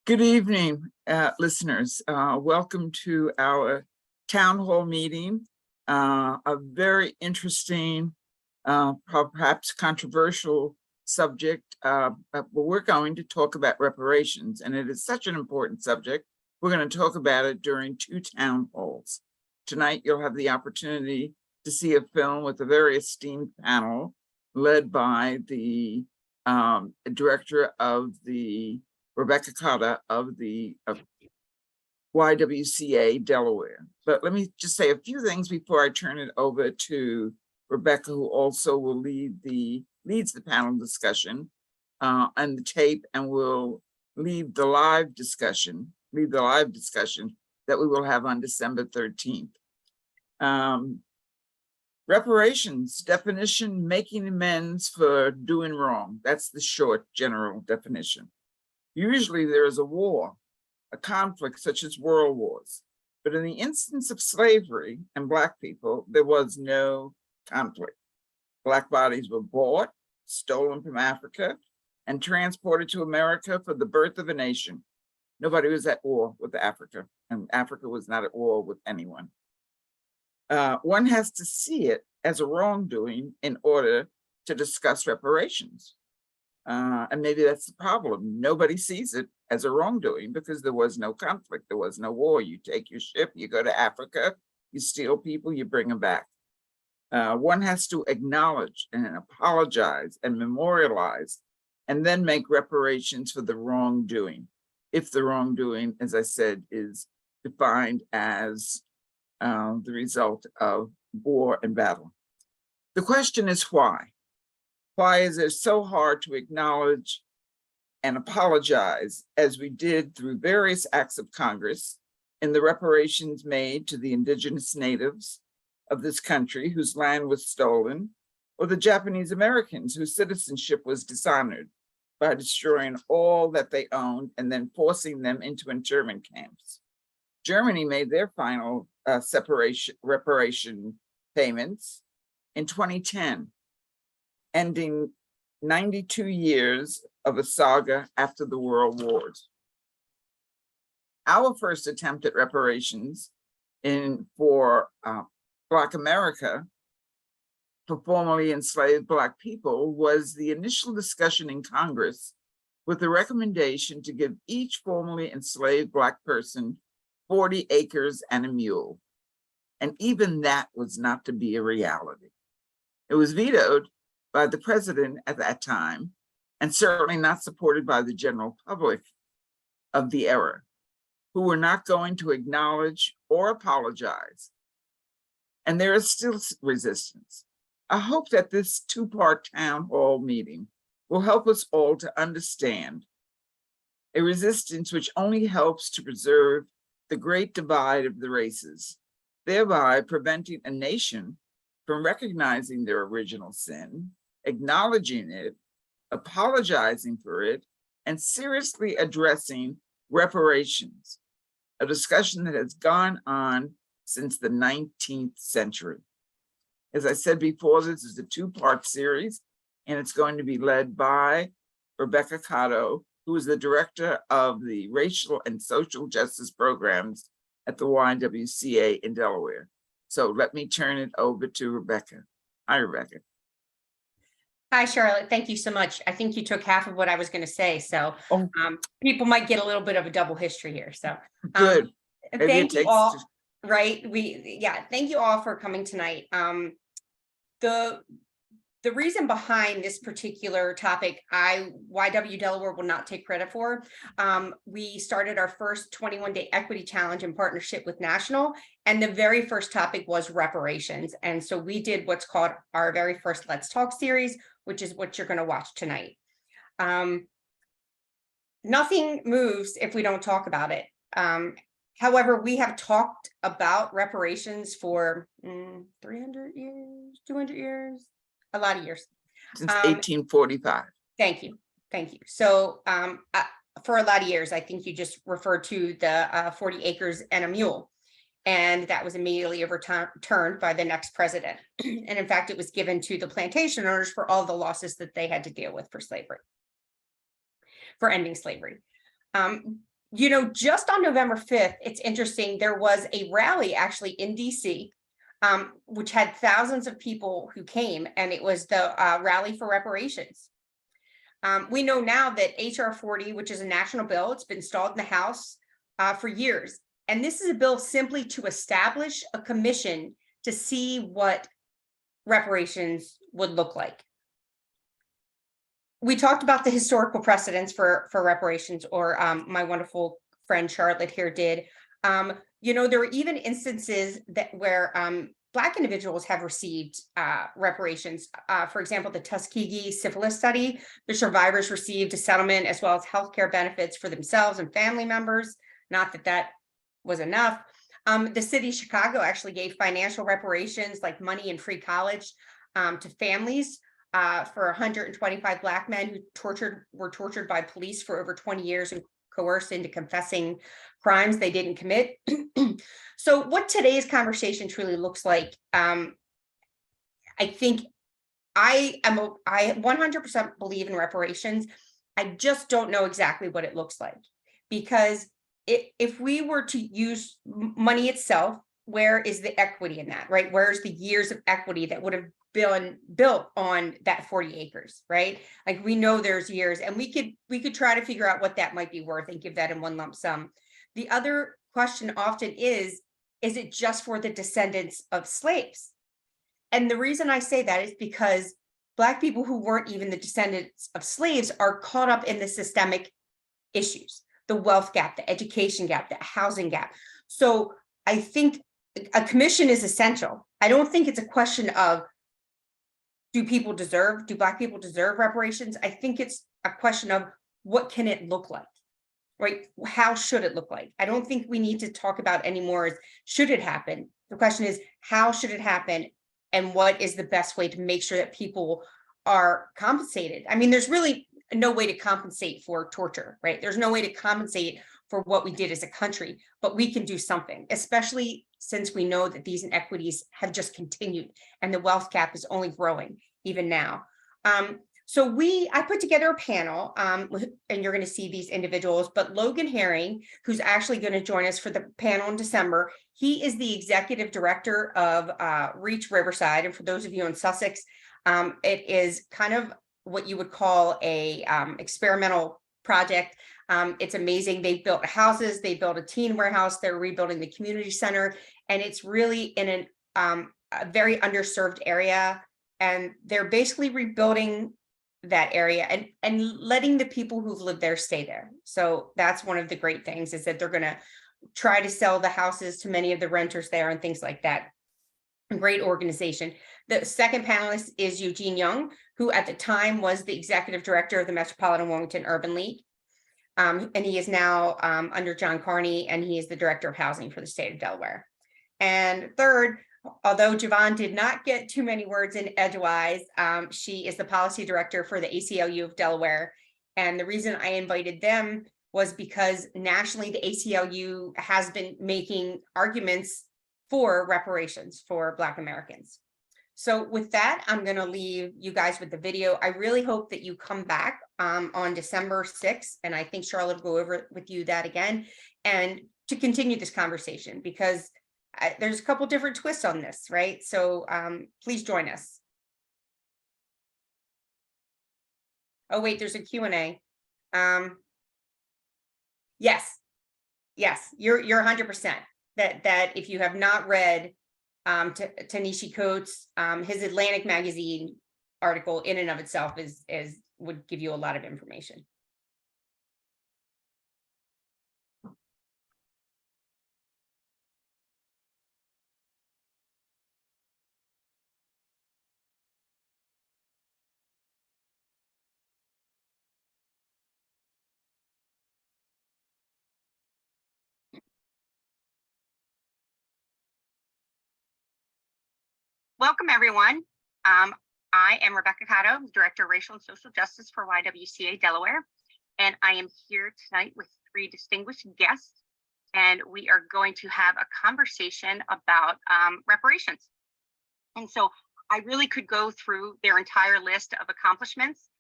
Good evening, listeners. Welcome to our town hall meeting. A very interesting, perhaps controversial subject, but we're going to talk about reparations, and it is such an important subject. We're going to talk about it during two town halls. Tonight, you'll have the opportunity to see a film with a very esteemed panel led by the director of the Rebecca Cotta of the YWCA Delaware. But let me just say a few things before I turn it over to Rebecca, who also will leads the panel discussion on the tape, and will lead the live discussion that we will have on December 13th. Reparations definition: making amends for doing wrong. That's the short general definition. Usually there is a war, a conflict such as world wars. But in the instance of slavery and Black people, there was no conflict. Black bodies were bought, stolen from Africa, and transported to America for the birth of a nation. Nobody was at war with Africa, and Africa was not at war with anyone. One has to see it as a wrongdoing in order to discuss reparations. And maybe that's the problem. Nobody sees it as a wrongdoing because there was no conflict. There was no war. You take your ship, you go to Africa, you steal people, you bring them back. One has to acknowledge and apologize and memorialize, and then make reparations for the wrongdoing. If the wrongdoing, as I said, is defined as the result of war and battle. The question is why? Why is it so hard to acknowledge and apologize, as we did through various acts of Congress in the reparations made to the indigenous natives of this country whose land was stolen, or the Japanese Americans whose citizenship was dishonored by destroying all that they owned and then forcing them into internment camps? Germany made their final reparation payments in 2010. Ending 92 years of a saga after the World Wars. Our first attempt at reparations for Black America, for formerly enslaved Black people, was the initial discussion in Congress with the recommendation to give each formerly enslaved Black person 40 acres and a mule. And even that was not to be a reality. It was vetoed by the president at that time, and certainly not supported by the general public of the era, who were not going to acknowledge or apologize. And there is still resistance. I hope that this two-part town hall meeting will help us all to understand a resistance which only helps to preserve the great divide of the races, thereby preventing a nation from recognizing their original sin, acknowledging it, apologizing for it, and seriously addressing reparations, a discussion that has gone on since the 19th century. As I said before, this is a two-part series, and it's going to be led by Rebecca Cotta, who is the director of the Racial and Social Justice Programs at the YWCA in Delaware. So let me turn it over to Rebecca. Hi, Rebecca. Hi, Charlotte. Thank you so much. I think you took half of what I was going to say. So people might get a little bit of a double history here. So good. Thank you all. Right. Thank you all for coming tonight. The reason behind this particular topic, YW Delaware will not take credit for. We started our first 21-day equity challenge in partnership with National, and the very first topic was reparations. And so we did what's called our very first Let's Talk series, which is what you're going to watch tonight. Nothing moves if we don't talk about it. However, we have talked about reparations for 300 years, 200 years, a lot of years. Since 1845. Thank you. So for a lot of years, I think you just referred to the 40 acres and a mule. And that was immediately overturned by the next president. And in fact, it was given to the plantation owners for all the losses that they had to deal with for slavery, for ending slavery. You know, just on November 5th, it's interesting, there was a rally actually in DC, which had thousands of people who came, and it was the rally for reparations. We know now that HR 40, which is a national bill, it's been stalled in the House for years. And this is a bill simply to establish a commission to see what reparations would look like. We talked about the historical precedents for reparations, or my wonderful friend Charlotte here did. You know, there were even instances that where Black individuals have received reparations. For example, the Tuskegee syphilis study, the survivors received a settlement as well as healthcare benefits for themselves and family members. Not that that was enough. The city of Chicago actually gave financial reparations like money and free college to families for 125 Black men who were tortured by police for over 20 years and coerced into confessing crimes they didn't commit. So what today's conversation truly looks like, I think I 100% believe in reparations. I just don't know exactly what it looks like, because if we were to use money itself, where is the equity in that, right? Where's the years of equity that would have been built on that 40 acres, right? Like, we know there's years, and we could try to figure out what that might be worth and give that in one lump sum. The other question often is it just for the descendants of slaves? And the reason I say that is because Black people who weren't even the descendants of slaves are caught up in the systemic issues, the wealth gap, the education gap, the housing gap. So I think a commission is essential. I don't think it's a question of do Black people deserve reparations? I think it's a question of what can it look like, right? How should it look like? I don't think we need to talk about anymore is should it happen? The question is, how should it happen? And what is the best way to make sure that people are compensated? I mean, there's really no way to compensate for torture, right? There's no way to compensate for what we did as a country, but we can do something, especially since we know that these inequities have just continued and the wealth gap is only growing even now. So I put together a panel, and you're going to see these individuals, but Logan Herring, who's actually going to join us for the panel in December, he is the executive director of Reach Riverside. And for those of you in Sussex, it is kind of what you would call a experimental project. It's amazing. They built houses, they built a teen warehouse, they're rebuilding the community center, and it's really in a very underserved area. And they're basically rebuilding that area and letting the people who've lived there stay there. So that's one of the great things, is that they're going to try to sell the houses to many of the renters there and things like that. A great organization. The second panelist is Eugene Young, who at the time was the executive director of the Metropolitan Wilmington Urban League. And he is now under John Carney, and he is the director of housing for the state of Delaware. And third, although Javon did not get too many words in edgewise, she is the policy director for the ACLU of Delaware. And the reason I invited them was because nationally, the ACLU has been making arguments for reparations for Black Americans. So with that, I'm going to leave you guys with the video. I really hope that you come back on December 6th. And I think Charlotte will go over with you that again, and to continue this conversation, because there's a couple different twists on this, right? So please join us. Oh, wait, there's a Q&A. Yes, you're 100%. That if you have not read Tanishi Coates, his Atlantic Magazine article in and of itself would give you a lot of information. Welcome, everyone. I am Rebecca Cotto, Director of Racial and Social Justice for YWCA Delaware, and I am here tonight with three distinguished guests, and we are going to have a conversation about reparations. And so I really could go through their entire list of accomplishments,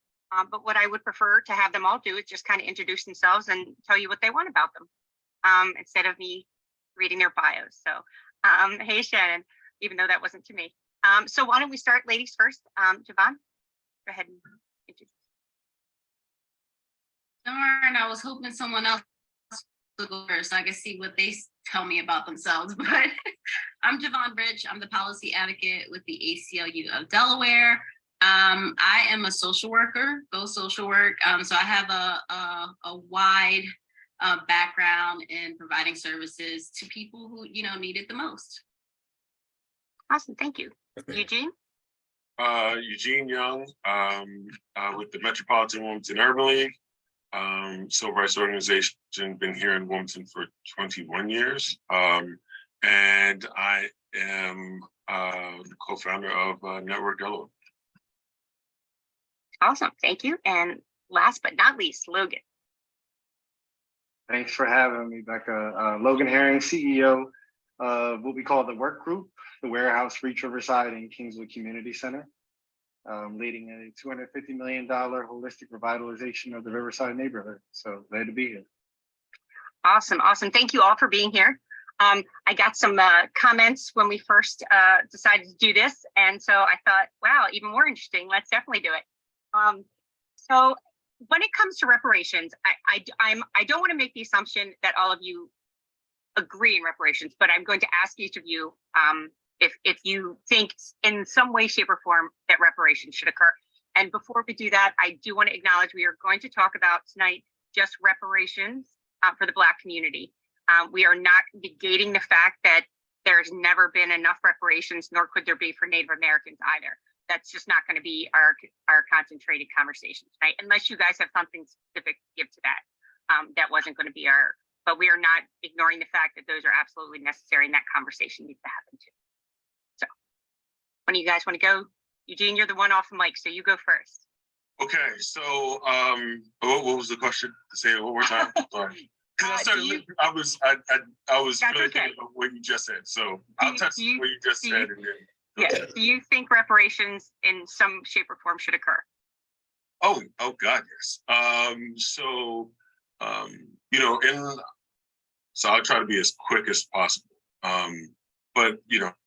But what I would prefer to have them all do is just kind of introduce themselves and tell you what they want about them, instead of me reading their bios. So, hey, Shannon, even though that wasn't to me. So why don't we start ladies first? Javon, go ahead and introduce. Darn, I was hoping someone else would go first so I could see what they tell me about themselves. But I'm Javon Rich. I'm the policy advocate with the ACLU of Delaware. I am a social worker, go social work. So I have a wide background in providing services to people who, need it the most. Awesome, thank you. Eugene? Eugene Young, with the Metropolitan Wilmington Urban League, civil rights organization, been here in Wilmington for 21 years. And I am the co-founder of Network Delaware. Awesome, thank you. And last but not least, Logan. Thanks for having me, Becca. Logan Herring, CEO of what we call the Work Group, the Warehouse, Reach Riverside, and Kingswood Community Center, leading a $250 million holistic revitalization of the Riverside neighborhood. So glad to be here. Awesome, awesome. Thank you all for being here. I got some comments when we first decided to do this. And so I thought, wow, even more interesting. Let's definitely do it. So when it comes to reparations, I don't want to make the assumption that all of you agree in reparations, but I'm going to ask each of you if you think in some way, shape, or form that reparations should occur. And before we do that, I do want to acknowledge we are going to talk about tonight just reparations for the Black community. We are not negating the fact that there's never been enough reparations, nor could there be for Native Americans either. That's just not going to be our concentrated conversation tonight, unless you guys have something specific to give to that. That wasn't going to be but we are not ignoring the fact that those are absolutely necessary and that conversation needs to happen too. So when do you guys want to go? Eugene, you're the one off the mic, so you go first. Okay, so what was the question? Say it one more time. Sorry. Because I was really thinking about what you just said. So I'll touch what you just said and then. Yeah. Do you think reparations in some shape or form should occur? Oh God, yes. So I'll try to be as quick as possible. But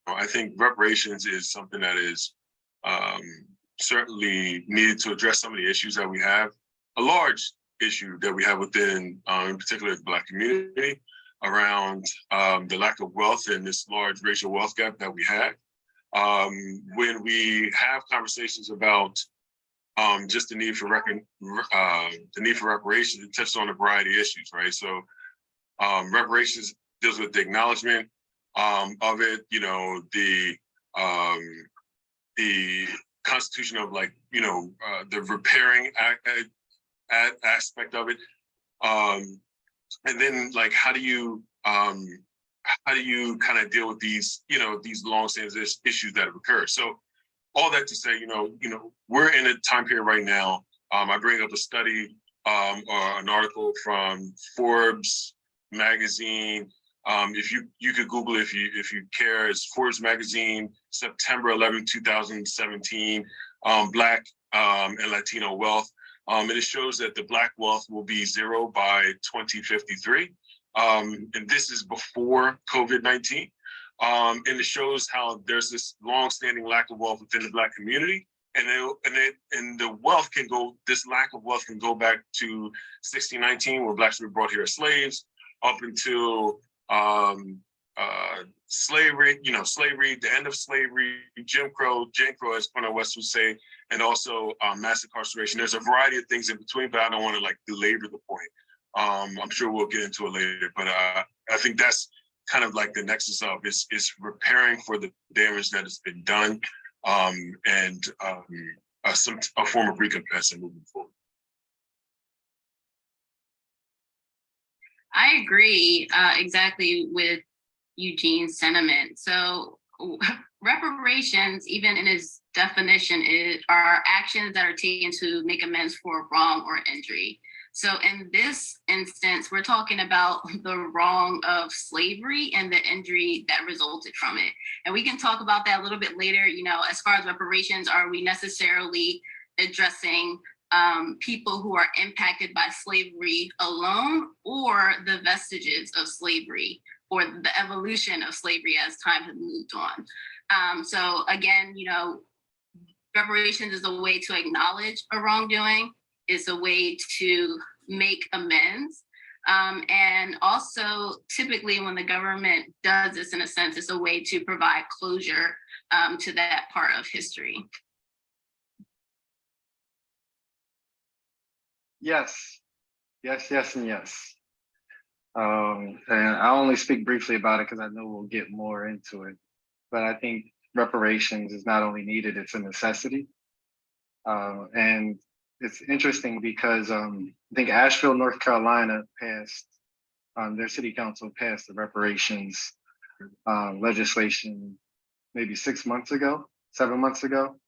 I think reparations is something that is certainly needed to address some of the issues that we have. A large issue that we have within, in particular, the Black community around the lack of wealth and this large racial wealth gap that we have. When we have conversations about just the need for reparations, it touches on a variety of issues, right? So reparations deals with the acknowledgement of it, the constitution of the repairing aspect of it, and then how do you kind of deal with these long-standing issues that have occurred? So all that to say, we're in a time period right now. I bring up a study or an article from Forbes magazine. If you could Google it if you care, it's Forbes magazine, September 11, 2017, Black and Latino wealth. And it shows that the Black wealth will be zero by 2053. And this is before COVID-19. And it shows how there's this long-standing lack of wealth within the Black community. And the wealth this lack of wealth can go back to 1619, where Blacks were brought here as slaves, up until slavery, the end of slavery, Jim Crow, as Cornel West would say, and also mass incarceration. There's a variety of things in between, but I don't want to belabor the point. I'm sure we'll get into it later, but I think that's kind of the nexus of is repairing for the damage that has been done, and a form of recompense and moving forward. I agree exactly with Eugene's sentiment. So reparations, even in its definition, are actions that are taken to make amends for wrong or injury. So in this instance, we're talking about the wrong of slavery and the injury that resulted from it. And we can talk about that a little bit later. As far as reparations, are we necessarily addressing people who are impacted by slavery alone, or the vestiges of slavery, or the evolution of slavery as time has moved on. So again, you know, reparations is a way to acknowledge a wrongdoing, is a way to make amends. And also, typically when the government does this, in a sense, it's a way to provide closure to that part of history. Yes, yes, yes, and yes. And I'll only speak briefly about it because I know we'll get more into it. But I think reparations is not only needed, it's a necessity. And it's interesting because I think Asheville, North Carolina passed, their city council passed the reparations legislation maybe 6 months ago, 7 months ago.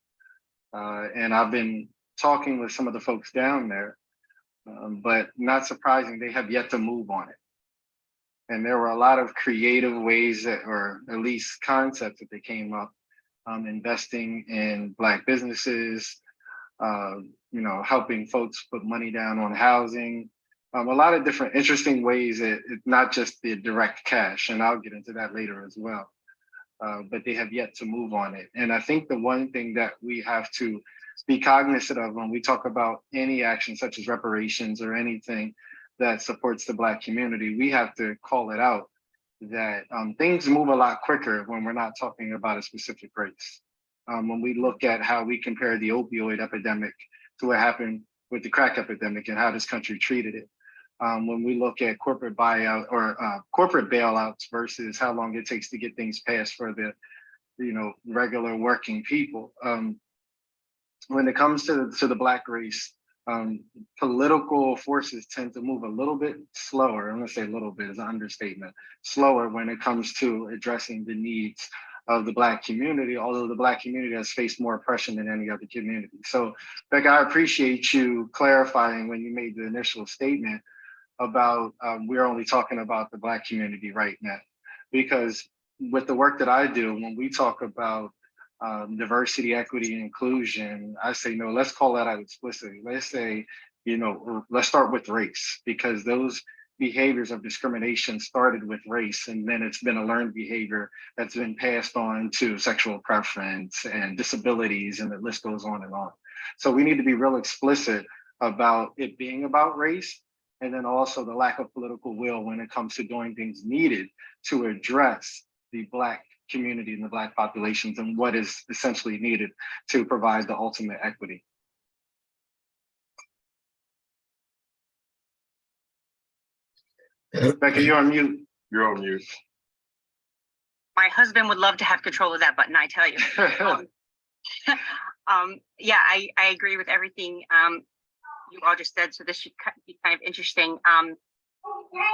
And I've been talking with some of the folks down there, but not surprising, they have yet to move on it. And there were a lot of creative ways that, or at least concepts that they came up, investing in Black businesses, you know, helping folks put money down on housing, a lot of different interesting ways that it's not just the direct cash, and I'll get into that later as well. But they have yet to move on it. And I think the one thing that we have to be cognizant of when we talk about any action such as reparations or anything that supports the Black community, we have to call it out that things move a lot quicker when we're not talking about a specific race. When we look at how we compare the opioid epidemic to what happened with the crack epidemic and how this country treated it. When we look at corporate buyout or corporate bailouts versus how long it takes to get things passed for the, you know, regular working people. When it comes to the Black race, political forces tend to move a little bit slower. I'm gonna say a little bit is an understatement, slower when it comes to addressing the needs of the Black community, although the Black community has faced more oppression than any other community. So, Becca, I appreciate you clarifying when you made the initial statement about we're only talking about the Black community right now, because with the work that I do, when we talk about diversity, equity, and inclusion, I say, no, let's call that out explicitly. Let's say, you know, let's start with race, because those behaviors of discrimination started with race, and then it's been a learned behavior that's been passed on to sexual preference and disabilities, and the list goes on and on. So we need to be real explicit about it being about race, and then also the lack of political will when it comes to doing things needed to address the Black community and the Black populations and what is essentially needed to provide the ultimate equity. Becca, you're on mute. You're on mute. My husband would love to have control of that button, I tell you. Yeah, I agree with everything you all just said, so this should be kind of interesting.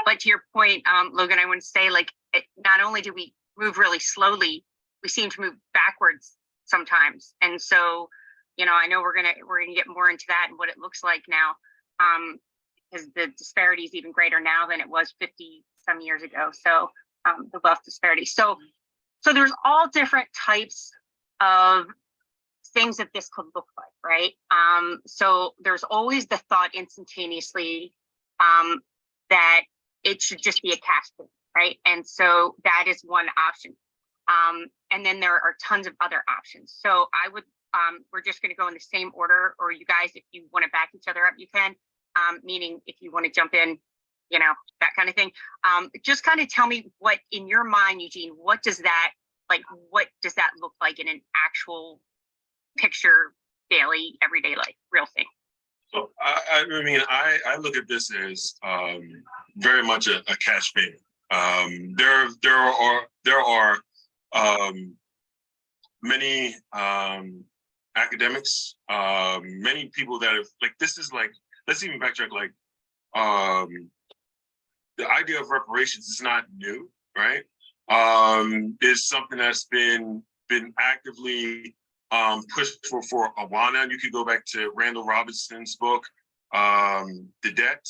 But to your point, Logan, I want to say, like, not only do we move really slowly, we seem to move backwards sometimes. And so, you know, I know we're gonna get more into that and what it looks like now, because the disparity is even greater now than it was 50 some years ago. So the wealth disparity. So there's all different types of things that this could look like, right? So there's always the thought instantaneously that it should just be a cash thing, right? And so that is one option. And then there are tons of other options. So I would, we're just gonna go in the same order, or you guys, if you wanna back each other up, you can, meaning if you wanna jump in, you know, that kind of thing. Just kind of tell me what, in your mind, Eugene, what does that look like in an actual picture, daily, everyday life, real thing? So I mean, I look at this as very much a cash payment. There are many academics, many people that have, like, this is like, let's even backtrack, like, the idea of reparations is not new, right? It's something that's been actively pushed for a while now. You could go back to Randall Robinson's book, The Debt.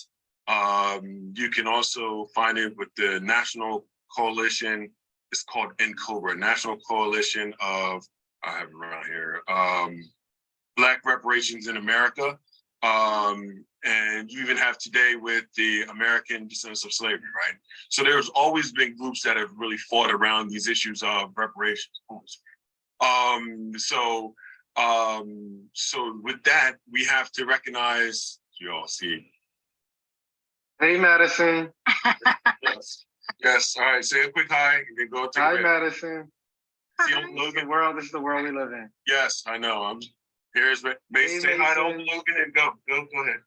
You can also find it with the National Coalition. It's called NCOBRA, National Coalition of, I have it around here, Black Reparations in America. And you even have today with the American Descendants of Slavery, right? So there's always been groups that have really fought around these issues of reparations. So with that, we have to recognize, you all see. Hey, Madison. Yes. All right. Say a quick hi and then go take Hi, a break. Madison. See you, This is Logan. the world. This is the world we live in. Yes, I know. Here's Mason. Say hi to Uncle Logan and go ahead.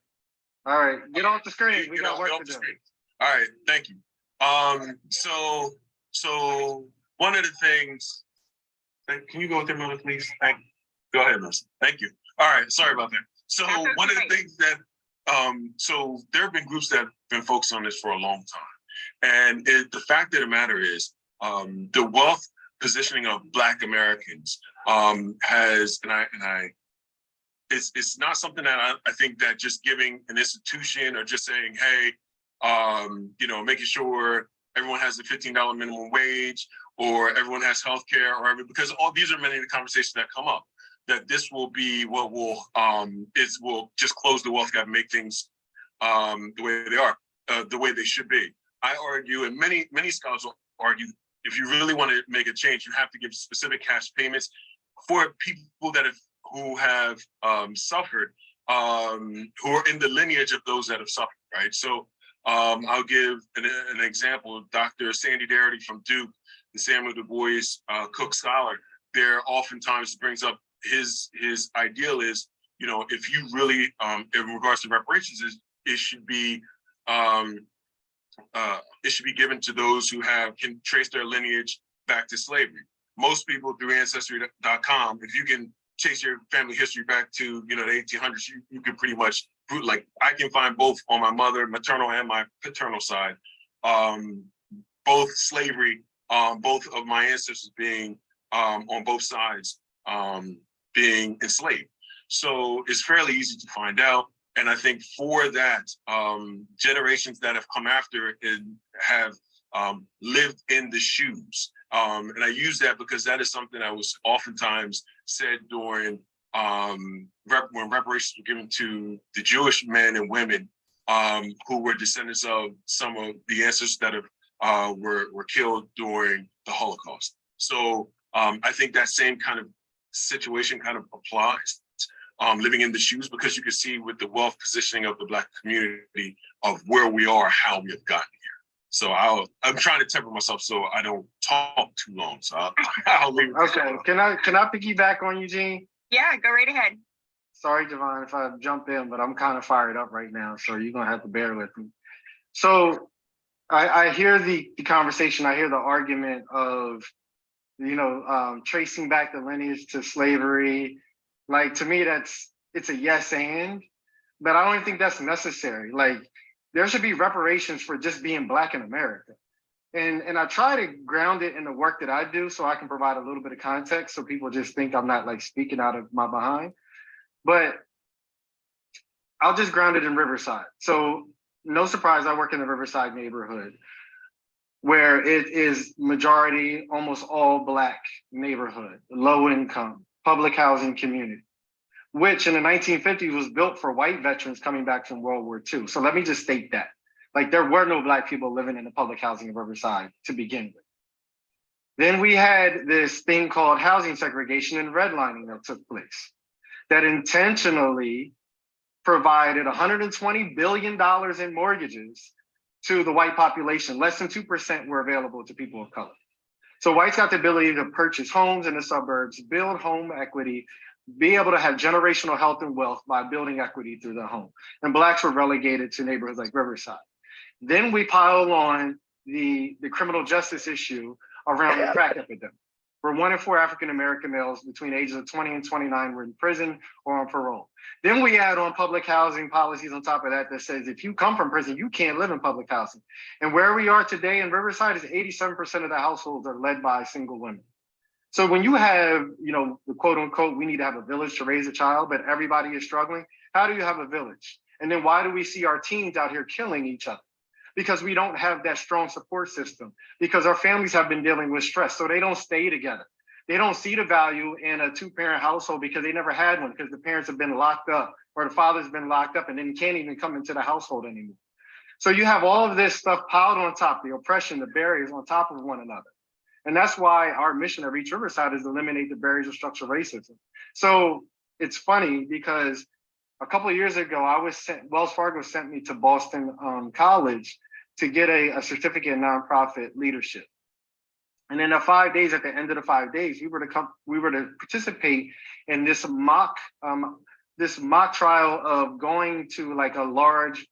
All right, get off the screen. We got work Get to off the do. screen. All right, thank you. So one of the things. Can you go with them, Miller, please? Thank you. Go ahead, Melissa. Thank you. All right, sorry about that. So one of the things that so there have been groups that have been focused on this for a long time, and the fact of the matter is the wealth positioning of Black Americans has, it's not something that I think that just giving an institution or just saying, hey, making sure everyone has a $15 minimum wage or everyone has health care or because all these are many of the conversations that come up, that this will be what will just close the wealth gap, make things the way they are, the way they should be. I argue, and many scholars will argue, if you really want to make a change, you have to give specific cash payments for people who have suffered, who are in the lineage of those that have suffered, right? So I'll give an example. Dr. Sandy Darity from Duke, the Samuel Du Bois Cook Scholar, there oftentimes brings up his ideal is, if you really, in regards to reparations, it should be given to those who can trace their lineage back to slavery. Most people through Ancestry.com, if you can chase your family history back to the 1800s, you can pretty much I can find both on my maternal and my paternal side, both slavery, both of my ancestors being on both sides being enslaved. So it's fairly easy to find out. And I think for that, generations that have come after and have lived in the shoes. And I use that because that is something that was oftentimes said during when reparations were given to the Jewish men and women who were descendants of some of the ancestors that were killed during the Holocaust. So I think that same kind of situation kind of applies. Living in the shoes, because you can see with the wealth positioning of the Black community of where we are, how we have gotten here. So I'm trying to temper myself so I don't talk too long. So I'll leave. Okay, can I piggyback on Eugene? Yeah, go right ahead. Sorry, Javon, if I jump in, but I'm kind of fired up right now, so you're gonna have to bear with me. So I hear the conversation, I hear the argument of, tracing back the lineage to slavery. Like, to me, it's a yes and, but I don't even think that's necessary. Like, there should be reparations for just being Black in America. And I try to ground it in the work that I do so I can provide a little bit of context so people just think I'm not like speaking out of my behind. But I'll just ground it in Riverside. So no surprise, I work in the Riverside neighborhood where it is majority, almost all Black neighborhood, low income, public housing community, which in the 1950s was built for white veterans coming back from World War II. So let me just state that. Like, there were no Black people living in the public housing of Riverside to begin with. Then we had this thing called housing segregation and redlining that took place that intentionally provided $120 billion in mortgages to the white population. Less than 2% were available to people of color. So whites got the ability to purchase homes in the suburbs, build home equity, be able to have generational health and wealth by building equity through the home. And Blacks were relegated to neighborhoods like Riverside. Then we pile on the criminal justice issue around the crack epidemic, where 1 in 4 African-American males between ages of 20 and 29 were in prison or on parole. Then we add on public housing policies on top of that that says if you come from prison, you can't live in public housing. And where we are today in Riverside is 87% of the households are led by single women. So when you have, the quote unquote, we need to have a village to raise a child, but everybody is struggling, how do you have a village? And then why do we see our teens out here killing each other? Because we don't have that strong support system, because our families have been dealing with stress, so they don't stay together. they don't see the value in a two-parent household because they never had one, because the parents have been locked up or the father's been locked up and then can't even come into the household anymore. So you have all of this stuff piled on top, the oppression, the barriers on top of one another. And that's why our mission at Reach Riverside is to eliminate the barriers of structural racism. So it's funny because a couple of years ago, Wells Fargo sent me to Boston College to get a certificate in nonprofit leadership. And in the 5 days, at the end of the 5 days, we were to participate in this mock trial of going to like a large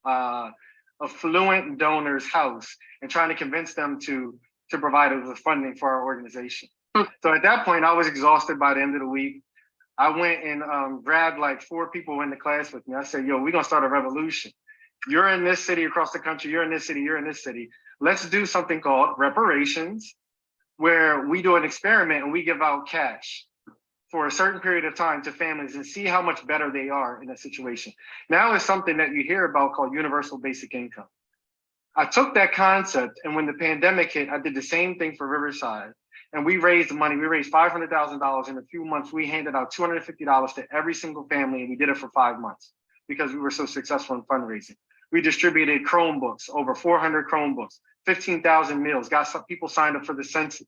affluent donor's house and trying to convince them to provide us with funding for our organization. So at that point, I was exhausted by the end of the week. I went and grabbed like 4 people in the class with me. I said, yo, we're gonna start a revolution. You're in this city across the country, you're in this city, you're in this city. Let's do something called reparations, where we do an experiment and we give out cash for a certain period of time to families and see how much better they are in a situation. Now it's something that you hear about called universal basic income. I took that concept, and when the pandemic hit, I did the same thing for Riverside. And we raised money. We raised $500,000 in a few months. We handed out $250 to every single family, and we did it for 5 months because we were so successful in fundraising. We distributed Chromebooks, over 400 Chromebooks, 15,000 meals, got some people signed up for the census.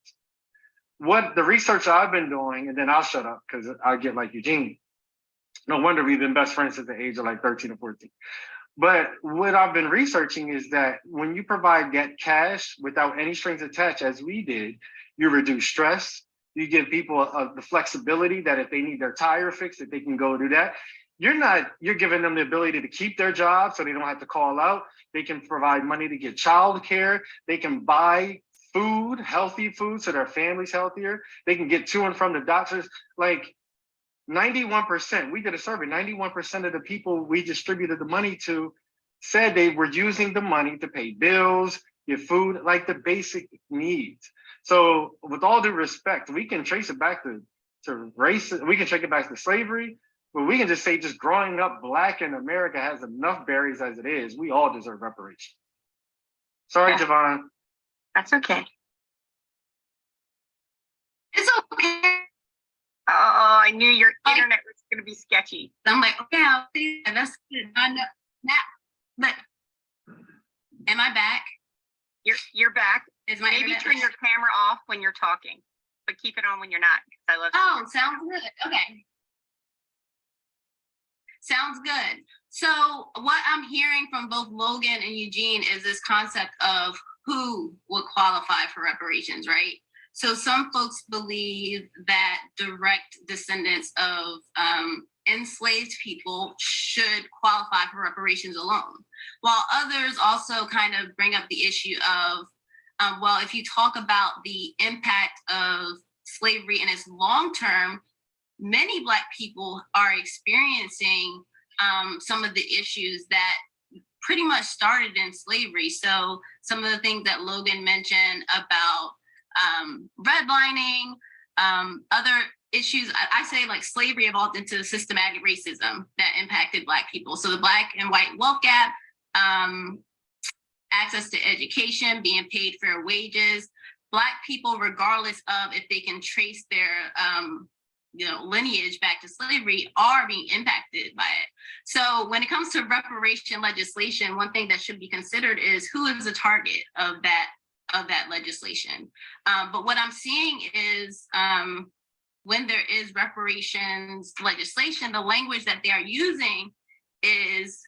What the research I've been doing, and then I'll shut up because I get like Eugene. No wonder we've been best friends since the age of like 13 or 14. But what I've been researching is that when you provide that cash without any strings attached, as we did, you reduce stress. You give people the flexibility that if they need their tire fixed, that they can go do that. You're giving them the ability to keep their job so they don't have to call out. They can provide money to get childcare. They can buy food, healthy food, so their family's healthier. They can get to and from the doctors. Like 91%, we did a survey, 91% of the people we distributed the money to said they were using the money to pay bills, get food, like the basic needs. So with all due respect, we can trace it back to race, we can trace it back to slavery, but we can just say just growing up Black in America has enough barriers as it is. We all deserve reparations. Sorry, Javon. That's okay. It's okay. Oh, I knew your internet was going to be sketchy. I'm like, okay, I'll see. That's good. I know now, but am I back? You're back. Is my Maybe internet turn your camera off when you're talking, but keep it on when you're not. I love. Oh, sounds good. Okay. Sounds good. So what I'm hearing from both Logan and Eugene is this concept of who would qualify for reparations, right? So some folks believe that direct descendants of enslaved people should qualify for reparations alone, while others also kind of bring up the issue of, well, if you talk about the impact of slavery in its long term, many Black people are experiencing some of the issues that pretty much started in slavery. So some of the things that Logan mentioned about redlining, other issues, I say like slavery evolved into systematic racism that impacted Black people. So the Black and white wealth gap, access to education, being paid fair wages, Black people, regardless of if they can trace their lineage back to slavery, are being impacted by it. So when it comes to reparation legislation, one thing that should be considered is who is the target of that legislation. But what I'm seeing is when there is reparations legislation, the language that they are using is,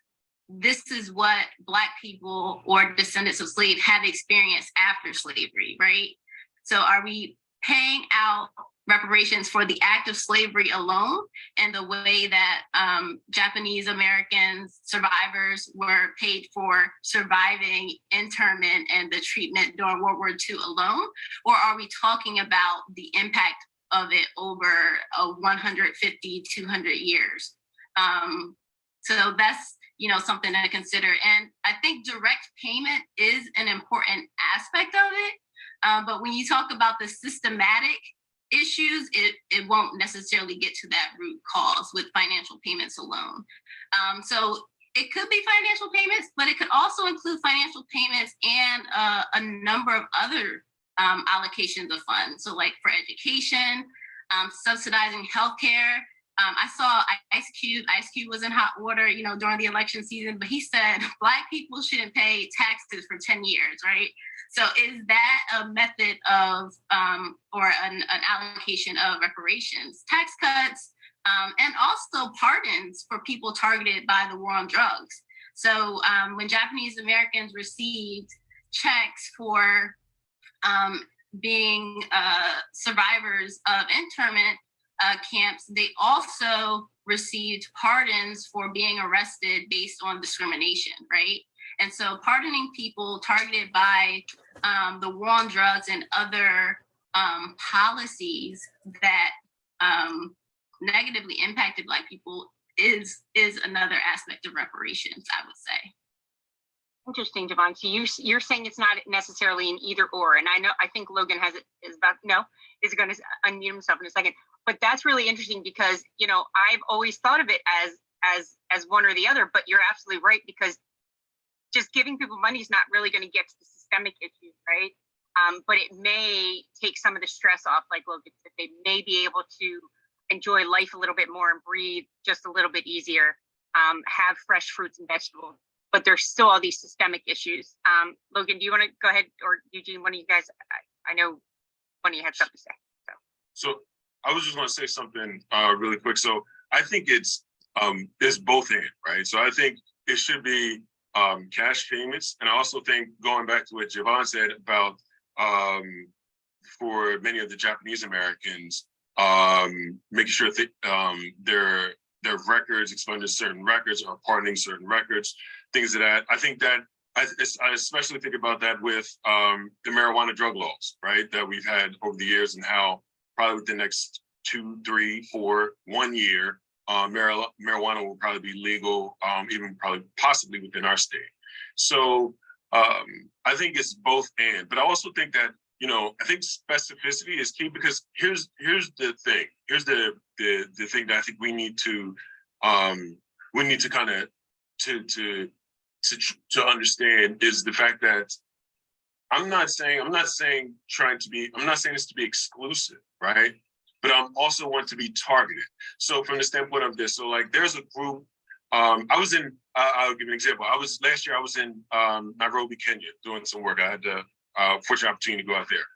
this is what Black people or descendants of slaves have experienced after slavery, right? So are we paying out reparations for the act of slavery alone, and the way that Japanese American survivors were paid for surviving internment and the treatment during World War II alone? Or are we talking about the impact of it over 150, 200 years? So that's something to consider. And I think direct payment is an important aspect of it. But when you talk about the systematic issues, it won't necessarily get to that root cause with financial payments alone. So it could be financial payments, but it could also include financial payments and a number of other allocations of funds. So like for education, subsidizing healthcare. I saw Ice Cube was in hot water, you know, during the election season, but he said Black people shouldn't pay taxes for 10 years, right? So is that a method of, or an allocation of reparations, tax cuts, and also pardons for people targeted by the war on drugs? So when Japanese Americans received checks for being survivors of internment camps, they also received pardons for being arrested based on discrimination, right? And so pardoning people targeted by the war on drugs and other policies that negatively impacted Black people is another aspect of reparations, I would say. Interesting, Javon. So you're saying it's not necessarily an either or, and I think Logan is going to unmute himself in a second. But that's really interesting because, you know, I've always thought of it as one or the other. But you're absolutely right, because just giving people money is not really going to get to the systemic issues, right? But it may take some of the stress off, like Logan said. They may be able to enjoy life a little bit more and breathe just a little bit easier, have fresh fruits and vegetables. But there's still all these systemic issues. Logan, do you want to go ahead, or Eugene, one of you guys? I know one of you had something to say. So I was just going to say something really quick. So I think it's both and, right? So I think it should be cash payments, and I also think, going back to what Javon said about for many of the Japanese Americans, making sure that their records, expunging certain records or pardoning certain records, things of that. I think that I especially think about that with the marijuana drug laws, right, that we've had over the years, and how probably within the next 2, 3, 4, 1 year, marijuana will probably be legal, even probably possibly within our state. So I think it's both and, but I also think that, you know, I think specificity is key, because here's the thing. Here's the thing that I think we need to kind of to understand is the fact that I'm not saying this to be exclusive, right? But I also want to be targeted. So from the standpoint of this, so like there's a group, I'll give you an example. Last year I was in Nairobi, Kenya, doing some work. I had the fortunate opportunity to go out there.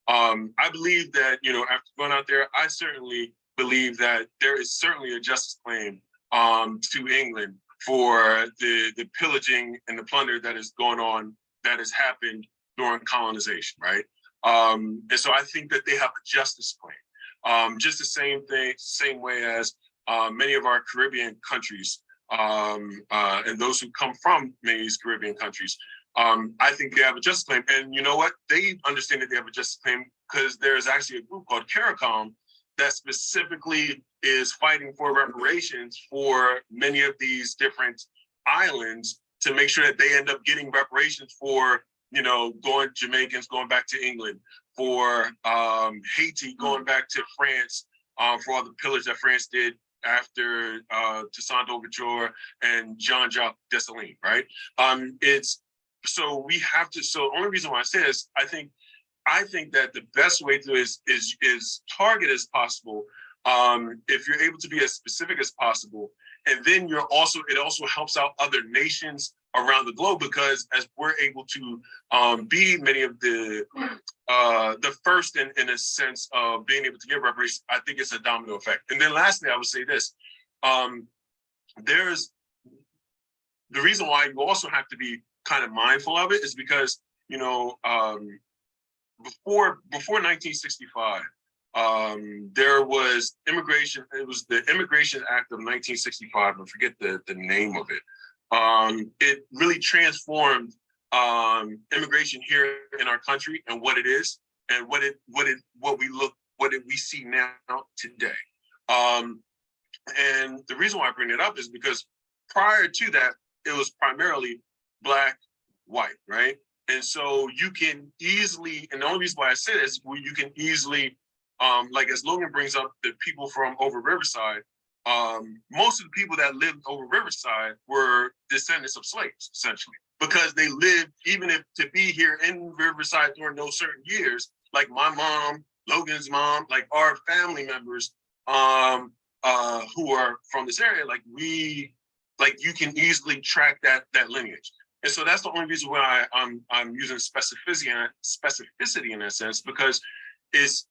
I believe that, you know, after going out there, I certainly believe that there is certainly a justice claim to England for the pillaging and the plunder that is going on, that has happened during colonization, right? And so I think that they have a justice claim. Just the same way as many of our Caribbean countries and those who come from many of these Caribbean countries, I think they have a justice claim. And you know what? They understand that they have a justice claim because there's actually a group called CARICOM that specifically is fighting for reparations for many of these different islands, to make sure that they end up getting reparations for, you know, Jamaicans going back to England, for Haiti going back to France, for all the pillage that France did after Toussaint Louverture and Jean-Jacques Dessalines, right? So we have to. So the only reason why I say this, I think that the best way to is target as possible. If you're able to be as specific as possible, and then it also helps out other nations around the globe, because as we're able to be many of the first in a sense of being able to give reparations, I think it's a domino effect. And then lastly, I would say this: there's the reason why you also have to be kind of mindful of it is because, you know, before 1965, there was immigration. It was the Immigration Act of 1965. I forget the name of it. It really transformed immigration here in our country and what it is, and what we see now today. And the reason why I bring it up is because prior to that, it was primarily Black, white, right? And so you can easily, and the only reason why I say this, you can easily, like as Logan brings up, the people from over Riverside, most of the people that lived over Riverside were descendants of slaves, essentially, because they lived, even if to be here in Riverside during those certain years, like my mom, Logan's mom, like our family members who are from this area, like you can easily track that lineage. And so that's the only reason why I'm using specificity in that sense, because it's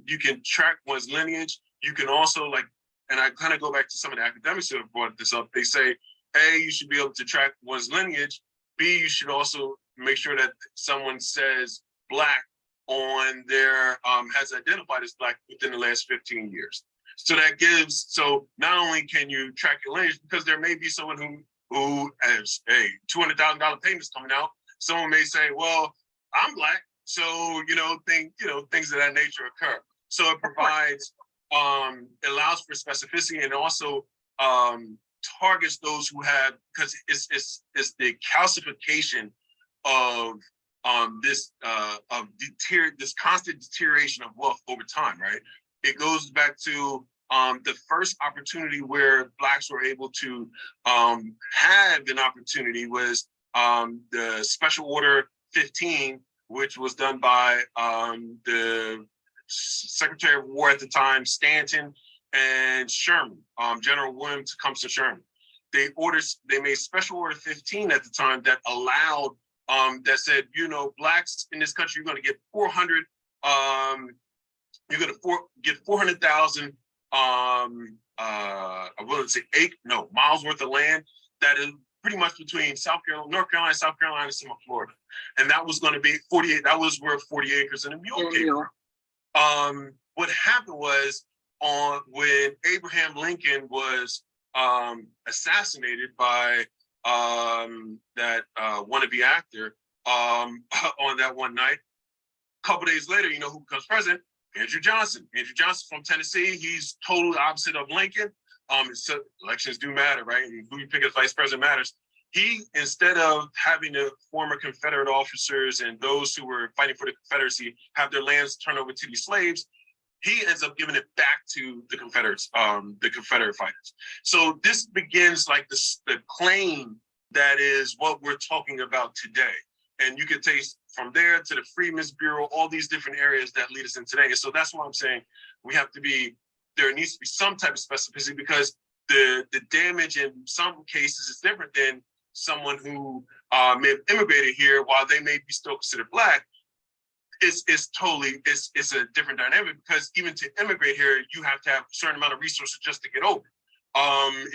you can track one's lineage. You can also, like, and I kind of go back to some of the academics who have brought this up. They say, A, you should be able to track one's lineage. B, you should also make sure that someone says Black on their, has identified as Black within the last 15 years. So that gives, so not only can you track your lineage, because there may be someone who has a $200,000 payments coming out. Someone may say, well, I'm Black. So, things of that nature occur. So it provides, allows for specificity, and also targets those who have, because it's the calcification of this constant deterioration of wealth over time, right? It goes back to the first opportunity where Blacks were able to have an opportunity was the Special Order 15, which was done by the Secretary of War at the time, Stanton, and Sherman, General William Tecumseh Sherman. They made Special Order 15 at the time that allowed, that said, Blacks in this country, you're going to get 400, you're going to get 400,000, I wouldn't say miles worth of land that is pretty much between North Carolina, South Carolina, and some of Florida. And that was going to be 48, that was worth 40 acres and a mule cake. What happened was when Abraham Lincoln was assassinated by that wannabe actor on that one night, a couple days later, who becomes president? Andrew Johnson. Andrew Johnson from Tennessee. He's totally opposite of Lincoln. Elections do matter, right? And who you pick as vice president matters. He, instead of having the former Confederate officers and those who were fighting for the Confederacy have their lands turned over to these slaves, he ends up giving it back to the Confederates, the Confederate fighters. So this begins like the claim that is what we're talking about today. And you can taste from there to the Freedmen's Bureau, all these different areas that lead us in today. And so that's why I'm saying there needs to be some type of specificity, because the damage in some cases is different than someone who may have immigrated here while they may be still considered Black. It's a different dynamic, because even to immigrate here, you have to have a certain amount of resources just to get over. And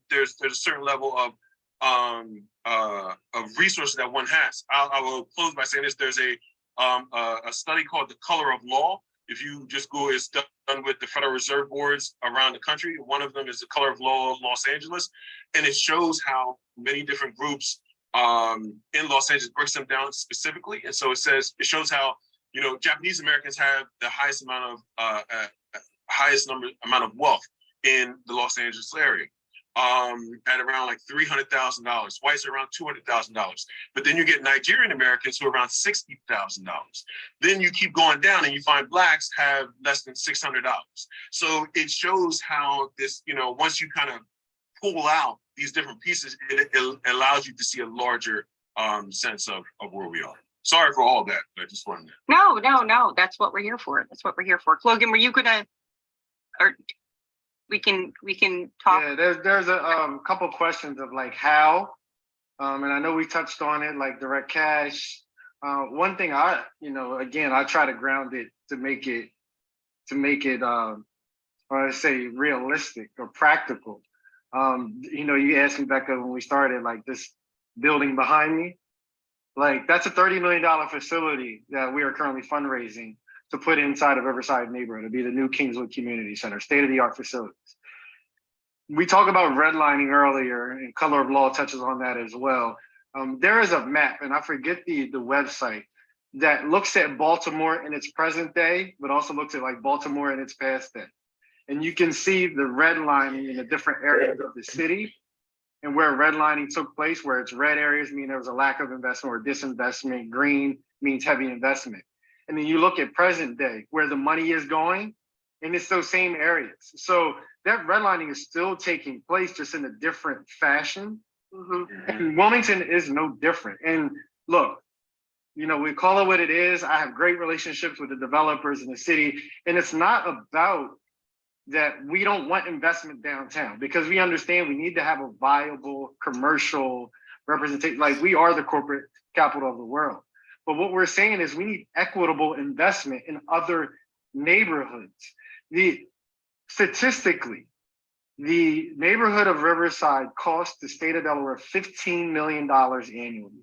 there's a certain level of resources that one has. I will close by saying this. There's a study called The Color of Law. If you just go, it's done with the Federal Reserve Boards around the country. One of them is The Color of Law of Los Angeles. And it shows how many different groups in Los Angeles, breaks them down specifically. And so it shows how, Japanese Americans have the highest amount of wealth in the Los Angeles area. At around like $300,000. Whites are around $200,000. But then you get Nigerian Americans who are around $60,000. Then you keep going down and you find Blacks have less than $600. So it shows how this, once you kind of pull out these different pieces, it allows you to see a larger sense of where we are. Sorry for all that, but I just wanted to. No. That's what we're here for. Logan, were you gonna, or we can talk? Yeah, there's a couple questions of like how, and I know we touched on it, like direct cash. One thing I try to ground it to make it, or I say realistic or practical. You asked me, Becca, when we started, like this building behind me, like that's a $30 million facility that we are currently fundraising to put inside of Riverside neighborhood. It'll be the new Kingswood Community Center, state-of-the-art facilities. We talked about redlining earlier, and Color of Law touches on that as well. There is a map, and I forget the website, that looks at Baltimore in its present day, but also looks at like Baltimore in its past day. And you can see the redlining in the different areas of the city and where redlining took place, where it's red areas mean there was a lack of investment or disinvestment, green means heavy investment. And then you look at present day, where the money is going, and it's those same areas. So that redlining is still taking place, just in a different fashion. And Wilmington is no different. And look, you know, we call it what it is. I have great relationships with the developers in the city, and it's not about that we don't want investment downtown, because we understand we need to have a viable commercial representation. Like, we are the corporate capital of the world. But what we're saying is we need equitable investment in other neighborhoods. Statistically, the neighborhood of Riverside costs the state of Delaware $15 million annually.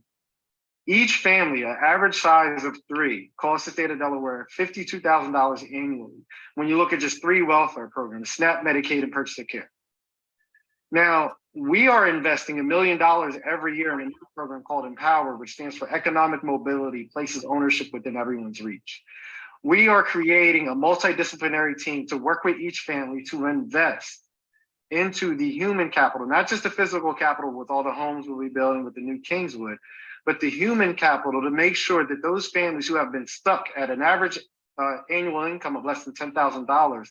Each family, an average size of 3, costs the state of Delaware $52,000 annually when you look at just 3 welfare programs: SNAP, Medicaid, and Purchase of Care. Now, we are investing $1 million every year in a new program called Empower, which stands for Economic Mobility, places ownership within everyone's reach. We are creating a multidisciplinary team to work with each family to invest into the human capital, not just the physical capital with all the homes we'll be building with the new Kingswood, but the human capital to make sure that those families who have been stuck at an average annual income of less than $10,000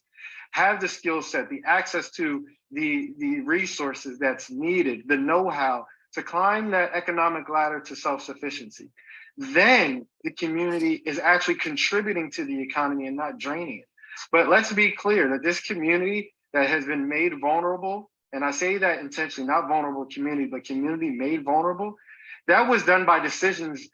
have the skill set, the access to the resources that's needed, the know-how to climb that economic ladder to self-sufficiency. Then the community is actually contributing to the economy and not draining it. But let's be clear that this community that has been made vulnerable, and I say that intentionally, not vulnerable community, but community made vulnerable, that was done by decisions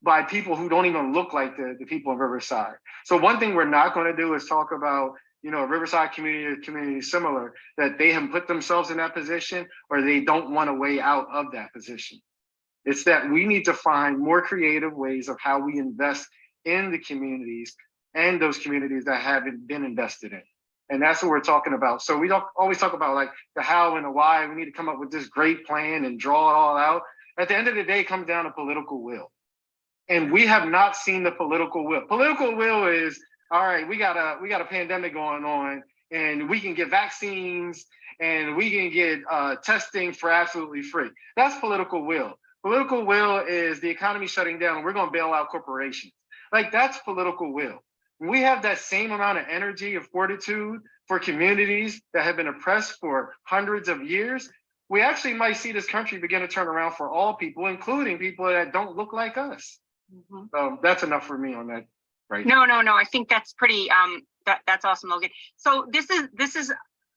by people who don't even look like the people in Riverside. So one thing we're not going to do is talk about, you know, a Riverside community or community similar, that they have put themselves in that position or they don't want a way out of that position. It's that we need to find more creative ways of how we invest in the communities and those communities that haven't been invested in. And that's what we're talking about. So we don't always talk about like the how and the why. We need to come up with this great plan and draw it all out. At the end of the day, it comes down to political will. And we have not seen the political will. Political will is, all right, we got a pandemic going on, and we can get vaccines and we can get testing for absolutely free. That's political will. Political will is the economy shutting down and we're going to bail out corporations. Like, that's political will. We have that same amount of energy and fortitude for communities that have been oppressed for hundreds of years. We actually might see this country begin to turn around for all people, including people that don't look like us. That's enough for me on that. Right. No. I think that's pretty. That's awesome, Logan. So this is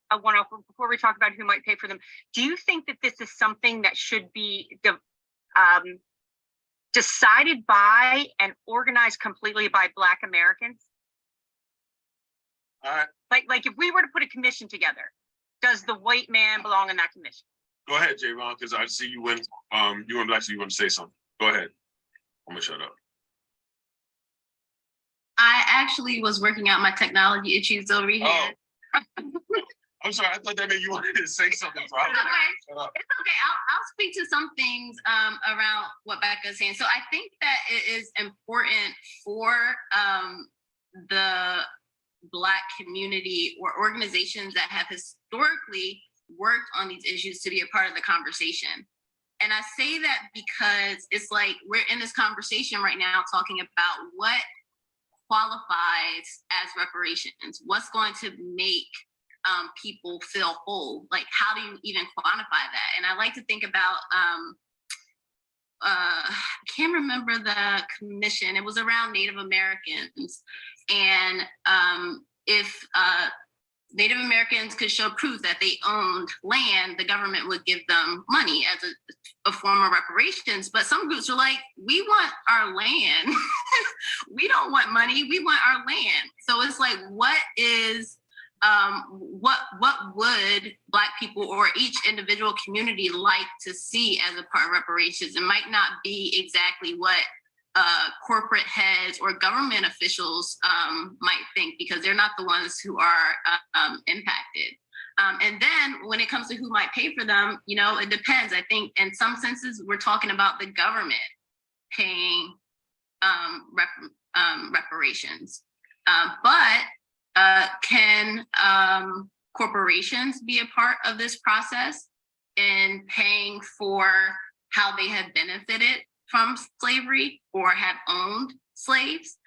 a one-off. Before we talk about who might pay for them, do you think that this is something that should be decided by and organized completely by Black Americans? Like if we were to put a commission together, does the white man belong in that commission? Go ahead, J-Ron, because I see you when you and Black, you want to say something. Go ahead. I'm gonna shut up. I actually was working out my technology issues over here. Oh. I'm sorry, I thought that meant you wanted to say something. So It's okay. I'll speak to some things around what Becca's saying. So I think that it is important for the Black community or organizations that have historically worked on these issues to be a part of the conversation. And I say that because it's like we're in this conversation right now talking about what qualifies as reparations, what's going to make people feel whole. Like, how do you even quantify that? And I like to think about, I can't remember the commission, it was around Native Americans. And if Native Americans could show proof that they owned land, the government would give them money as a form of reparations. But some groups are like, we want our land. We don't want money, we want our land. So it's like, what is, what would Black people or each individual community like to see as a part of reparations? It might not be exactly what corporate heads or government officials might think, because they're not the ones who are impacted. And then when it comes to who might pay for them, you know, it depends. I think in some senses, we're talking about the government paying reparations. But can corporations be a part of this process in paying for how they have benefited from slavery or have owned slaves?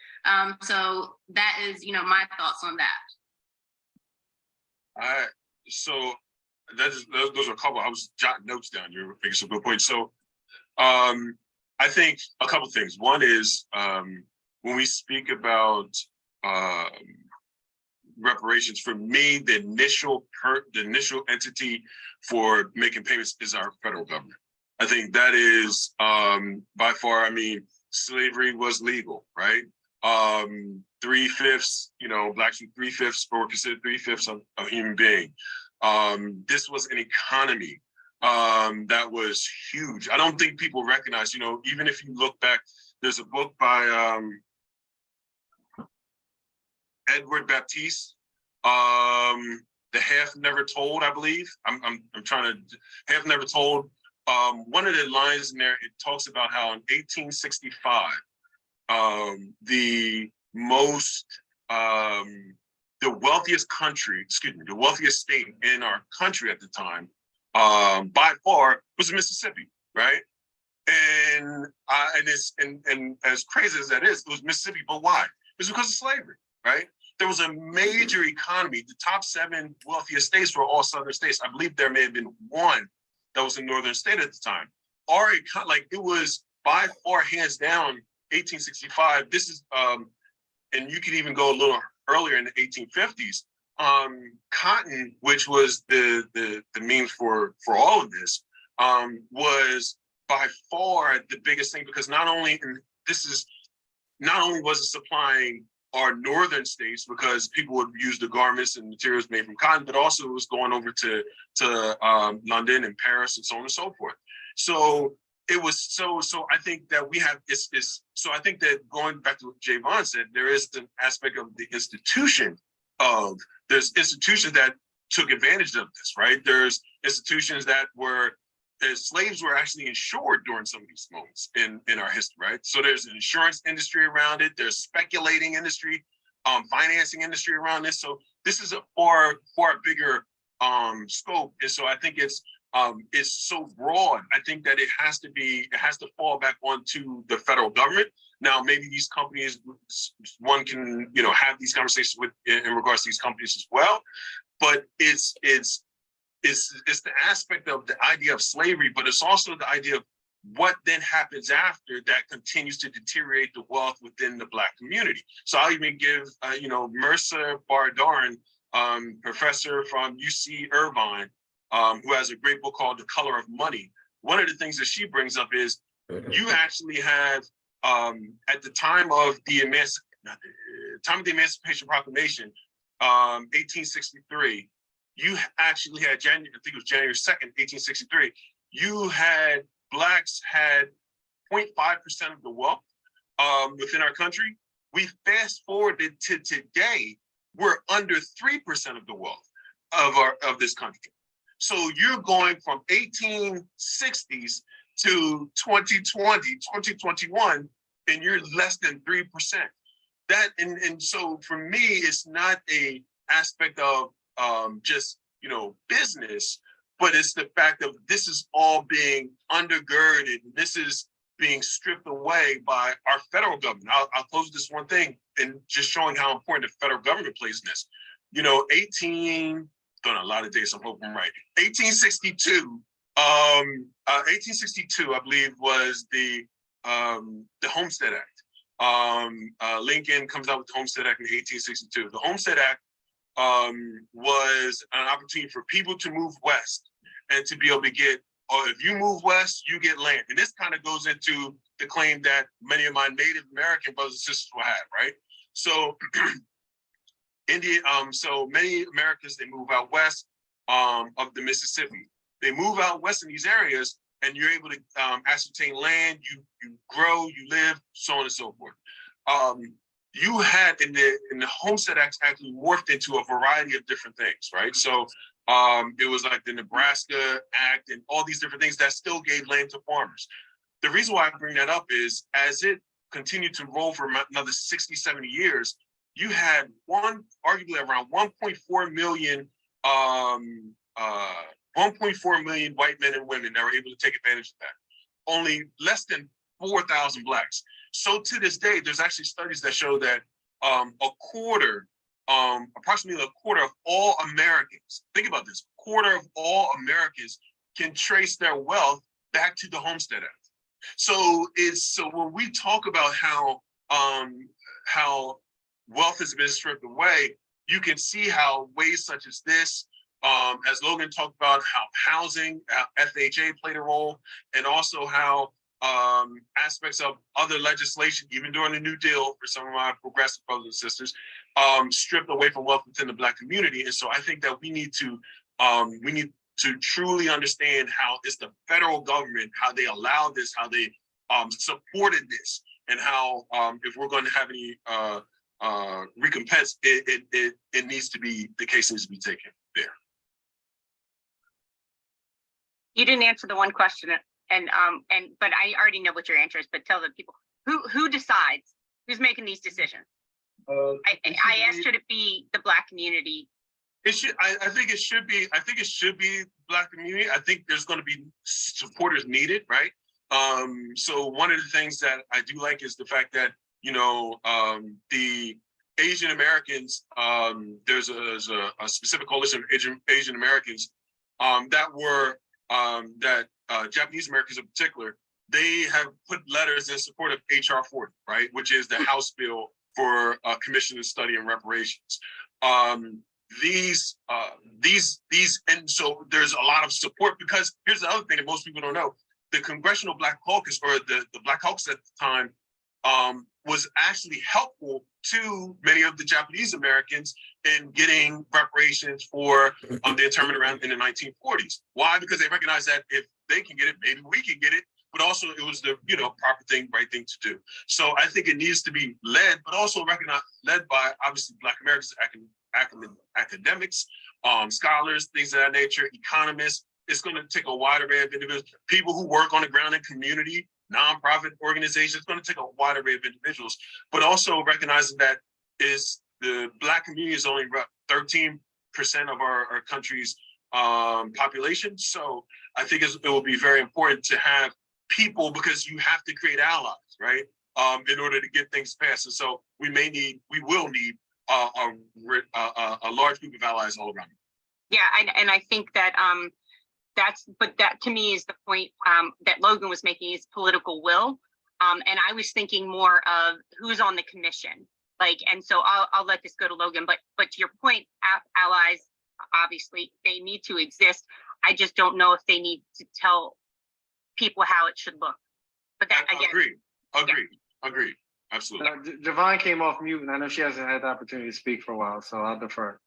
So that is, you know, my thoughts on that. So those are a couple. I was jotting notes down. You're making some good points. So I think a couple things. One is when we speak about reparations, for me, the initial entity for making payments is our federal government. I think that is by far. I mean, slavery was legal, right? 3/5, blacks were 3/5 or considered 3/5 of a human being. This was an economy that was huge. I don't think people recognize, even if you look back, there's a book by Edward Baptiste, The Half Never Told, I believe. I'm trying to, Half Never Told. One of the lines in there, it talks about how in 1865, the wealthiest state in our country at the time, by far, was Mississippi, right? And as crazy as that is, it was Mississippi. But why? It was because of slavery, right? There was a major economy. The top 7 wealthiest states were all southern states. I believe there may have been one that was a northern state at the time. It was by far, hands down, 1865. This is, and you could even go a little earlier in the 1850s. Cotton, which was the means for all of this, was by far the biggest thing, because not only was it supplying our northern states, because people would use the garments and materials made from cotton, but also it was going over to London and Paris and so on and so forth. So it was so I think that we have so I think that, going back to what Javon said, there is the aspect of the institution of, there's institutions that took advantage of this, right? There's institutions that were, slaves were actually insured during some of these moments in our history, right? So there's an insurance industry around it. There's speculating industry, financing industry around this. So this is a far bigger scope. And so I think it's so broad. I think that it has to fall back onto the federal government. Now, maybe these companies, one can, have these conversations with in regards to these companies as well. But it's the aspect of the idea of slavery, but it's also the idea of what then happens after that continues to deteriorate the wealth within the Black community. So I'll even give, Mercer Bardarin, professor from UC Irvine, who has a great book called The Color of Money. One of the things that she brings up is you actually have, at the time of the Emancipation Proclamation, 1863, you actually had I think it was January 2nd, 1863, Blacks had 0.5% of the wealth within our country. We fast forwarded to today, we're under 3% of the wealth of this country. So you're going from 1860s to 2020, 2021, and you're less than 3%. That and so for me, it's not a aspect of just business, but it's the fact of this is all being undergirded. This is being stripped away by our federal government. I'll close this one thing and just showing how important the federal government plays in this. 18, done a lot of days, I hope I'm right. 1862, I believe, was the Homestead Act. Lincoln comes out with the Homestead Act in 1862. The Homestead Act was an opportunity for people to move west and to be able to get, if you move west, you get land. And this kind of goes into the claim that many of my Native American brothers and sisters will have, right? So so many Americans, they move out west of the Mississippi. They move out west in these areas, and you're able to ascertain land, you grow, you live, so on and so forth. You had in the Homestead Act actually morphed into a variety of different things, right? So it was like the Nebraska Act and all these different things that still gave land to farmers. The reason why I bring that up is as it continued to roll for another 60, 70 years, you had arguably around 1.4 million 1.4 million white men and women that were able to take advantage of that. Only less than 4,000 Blacks. So to this day, there's actually studies that show that a quarter approximately a quarter of all Americans, think about this, quarter of all Americans can trace their wealth back to the Homestead Act. So when we talk about how wealth has been stripped away, you can see how ways such as this, as Logan talked about, how housing, FHA played a role, and also how aspects of other legislation, even during the New Deal for some of my progressive brothers and sisters, stripped away from wealth within the Black community. And so I think that we need to truly understand how it's the federal government, how they allowed this, how they supported this, and how if we're going to have any recompense, it needs to be, the case needs to be taken there. You didn't answer the one question, but I already know what your answer is, but tell the people who decides, who's making these decisions. I asked you to be the Black community. It should. I think it should be. I think it should be Black community. I think there's going to be supporters needed, right? So one of the things that I do like is the fact that, you know, the Asian Americans, there's a specific coalition of Asian Americans that were Japanese Americans in particular. They have put letters in support of HR 40, right, which is the House bill for Commission to Study and Reparations. And so there's a lot of support, because here's the other thing that most people don't know: the Congressional Black Caucus, or the Black Caucus at the time, was actually helpful to many of the Japanese Americans in getting reparations for the internment around in the 1940s. Why? Because they recognized that if they can get it, maybe we can get it. But also it was the proper thing, right thing to do. So I think it needs to be led, but also led by obviously Black Americans, academics, scholars, things of that nature, economists. It's going to take a wide array of individuals, people who work on the ground in community, nonprofit organizations. It's going to take a wide array of individuals, but also recognizing that is the Black community is only about 13% of our country's population. So I think it will be very important to have people, because you have to create allies, right? In order to get things passed. And so we will need a large group of allies all around. Yeah, and I think that that to me is the point that Logan was making, is political will. And I was thinking more of who's on the commission. And so I'll let this go to Logan, but to your point, allies, obviously they need to exist. I just don't know if they need to tell people how it should look. But that again, agree. Absolutely. Javon came off mute, and I know she hasn't had the opportunity to speak for a while, so I'll defer.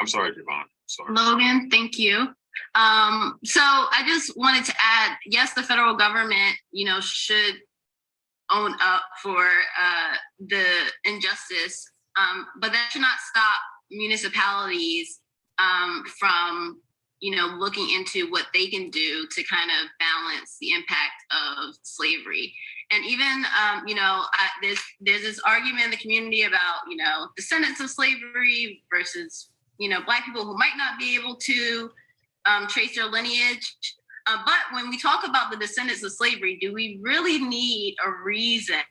I'm sorry, Javon. Sorry. Logan, thank you. So I just wanted to add, yes, the federal government, should own up for the injustice, but that should not stop municipalities from looking into what they can do to kind of balance the impact of slavery. And even, there's this argument in the community about, descendants of slavery versus, Black people who might not be able to trace their lineage. But when we talk about the descendants of slavery, do we really need a reason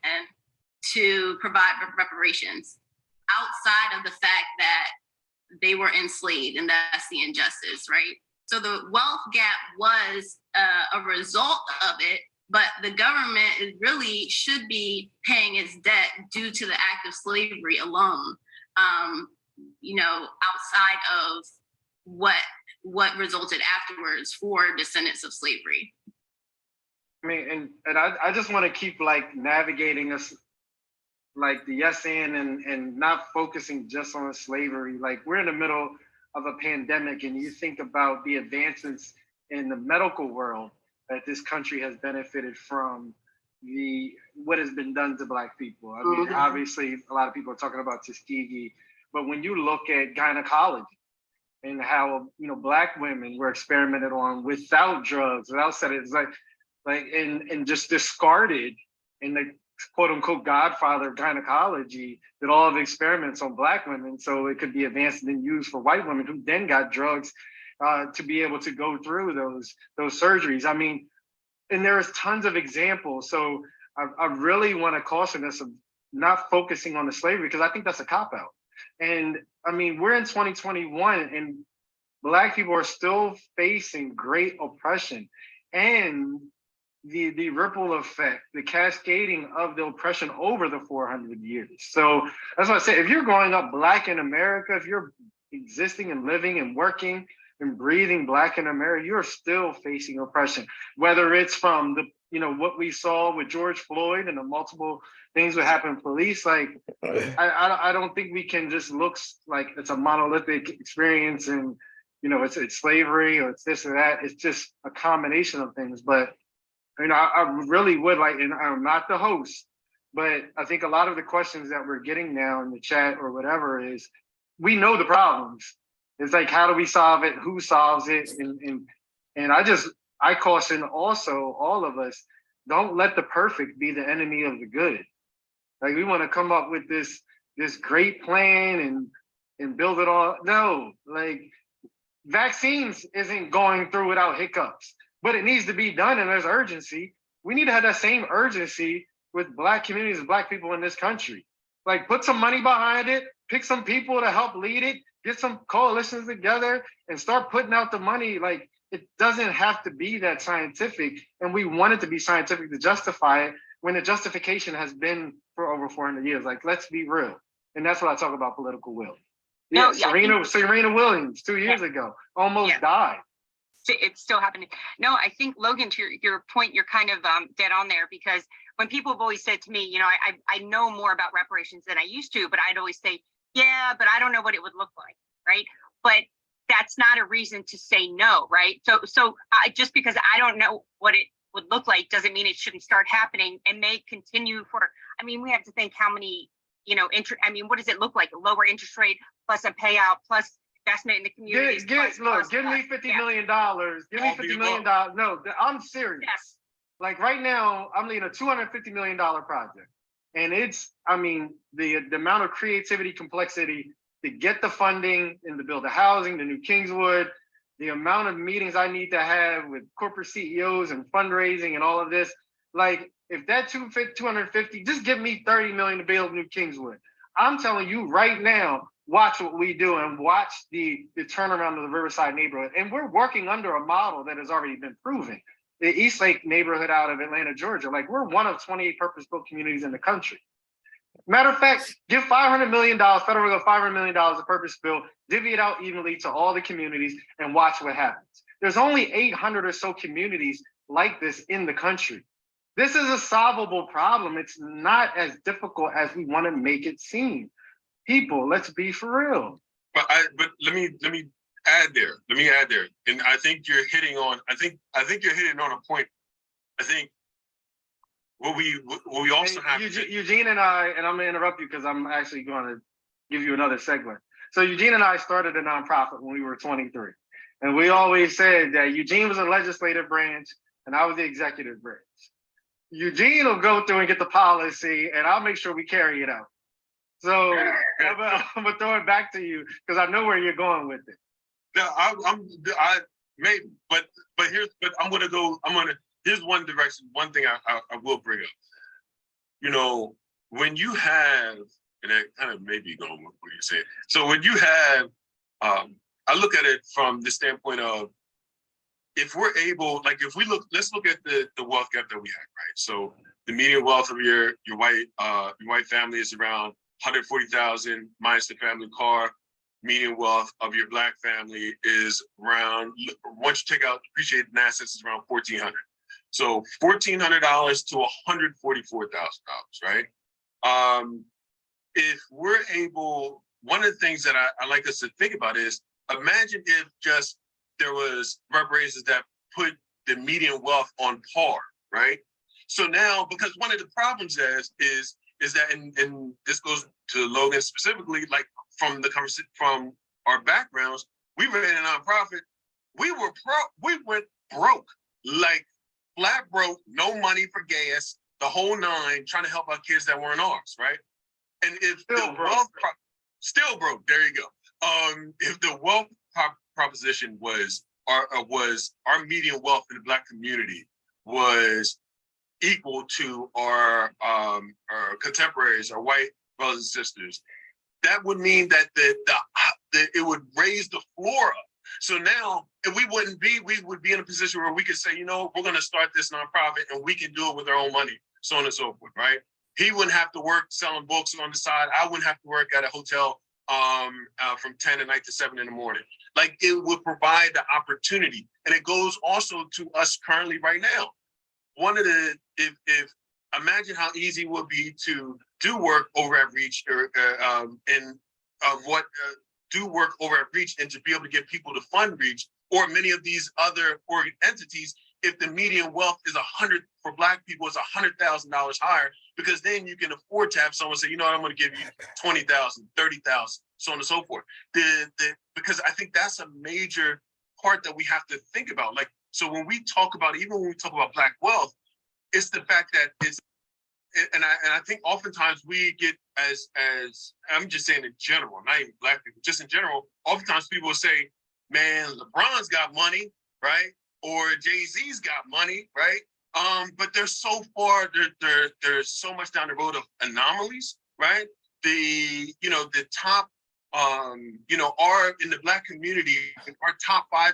to provide reparations outside of the fact that they were enslaved, and that's the injustice, right? So the wealth gap was a result of it, but the government really should be paying its debt due to the act of slavery alone, outside of what resulted afterwards for descendants of slavery. I mean, and I just want to keep navigating us the yes and not focusing just on slavery. We're in the middle of a pandemic, and you think about the advancements in the medical world that this country has benefited from, what has been done to Black people. I mean, obviously a lot of people are talking about Tuskegee, but when you look at gynecology and how Black women were experimented on without drugs, without sedatives, and just discarded, and the quote unquote godfather of gynecology did all of the experiments on Black women so it could be advanced and then used for white women, who then got drugs to be able to go through those surgeries. I mean, and there's tons of examples. So I really want to caution us of not focusing on the slavery, because I think that's a cop-out. And I mean, we're in 2021 and Black people are still facing great oppression and the ripple effect, the cascading of the oppression over the 400 years. So that's why I say, if you're growing up Black in America, if you're existing and living and working and breathing Black in America, you're still facing oppression, whether it's from the, you know, what we saw with George Floyd and the multiple things that happen in police. Like, I don't think we can just look like it's a monolithic experience and, you know, it's slavery or it's this or that. It's just a combination of things. But, you know, I really would like, and I'm not the host, but I think a lot of the questions that we're getting now in the chat or whatever is, we know the problems. It's like, how do we solve it? Who solves it? And I caution also all of us, don't let the perfect be the enemy of the good. Like, we want to come up with this great plan and build it all. No, like, vaccines isn't going through without hiccups, but it needs to be done and there's urgency. We need to have that same urgency with Black communities and Black people in this country. Like, put some money behind it, pick some people to help lead it, get some coalitions together and start putting out the money. Like, it doesn't have to be that scientific, and we want it to be scientific to justify it when the justification has been for over 400 years. Like, let's be real. And that's what I talk about political will. Yeah, Serena Williams 2 years ago almost died. It's still happening. No, I think, Logan, to your point, you're kind of dead on there, because when people have always said to me, you know, I know more about reparations than I used to, but I'd always say, yeah, but I don't know what it would look like, right? But that's not a reason to say no, right? So just because I don't know what it would look like doesn't mean it shouldn't start happening and may continue for, I mean, we have to think how many, you know, what does it look like? A lower interest rate plus a payout plus investment in the community. Give me $50 million. Give me $50 million. No, I'm serious. Yes. Like, right now, I'm leading a $250 million project. And it's, I mean, the amount of creativity, complexity to get the funding and to build the housing, the new Kingswood, the amount of meetings I need to have with corporate CEOs and fundraising and all of this. Like, if that 250, just give me 30 million to build new Kingswood. I'm telling you right now, watch what we do and watch the turnaround of the Riverside neighborhood. And we're working under a model that has already been proven. The Eastlake neighborhood out of Atlanta, Georgia, like, we're one of 28 purpose-built communities in the country. Matter of fact, give $500 million, federal go $500 million of purpose-built, divvy it out evenly to all the communities and watch what happens. There's only 800 or so communities like this in the country. This is a solvable problem. It's not as difficult as we want to make it seem. People, let's be for real. But let me add there. And I think you're hitting on, I think you're hitting on a point. I think what we also have Eugene and I, and I'm gonna interrupt you because I'm actually going to give you another segment. So Eugene and I started a nonprofit when we were 23. And we always said that Eugene was a legislative branch and I was the executive branch. Eugene will go through and get the policy and I'll make sure we carry it out. So I'm gonna throw it back to you because I know where you're going with it. No, here's one direction, one thing I will bring up. You know, when you have, and that kind of maybe going with what you're saying. So when you have, I look at it from the standpoint of, if we're able, like, if we let's look at the wealth gap that we have, right? So the median wealth of your white family is around 140,000 minus the family car. Median wealth of your Black family is around, once you take out depreciated assets, is around $1,400. So $1,400 to $144,000, right? If we're able, one of the things that I like us to think about is, imagine if just there was reparations that put the median wealth on par, right? So now, because one of the problems is that, and this goes to Logan specifically, like, from our backgrounds, we ran a nonprofit. We went broke, like flat broke, no money for gas, the whole nine, trying to help our kids that weren't ours, right? And if still broke, there you go. If the wealth proposition was our median wealth in the Black community was equal to our contemporaries, our white brothers and sisters, that would mean that it would raise the floor up. So now, if we would be in a position where we could say, you know, we're going to start this nonprofit and we can do it with our own money, so on and so forth, right? He wouldn't have to work selling books on the side. I wouldn't have to work at a hotel from 10 at night to 7 in the morning. Like, it would provide the opportunity. And it goes also to us currently right now. If imagine how easy it would be to do work over at Reach do work over at Reach and to be able to get people to fund Reach or many of these other entities, if the median wealth is for Black people is $100,000 higher, because then you can afford to have someone say, you know what, I'm going to give you 20,000, 30,000, so on and so forth. Because I think that's a major part that we have to think about. Like, so when we talk about Black wealth, it's the fact that and I think oftentimes we get as I'm just saying in general, not even Black people, just in general, oftentimes people will say, man, LeBron's got money, right? Or Jay-Z's got money, right? But they're so far, they're so much down the road of anomalies, right? The top, are in the Black community, our top 5%,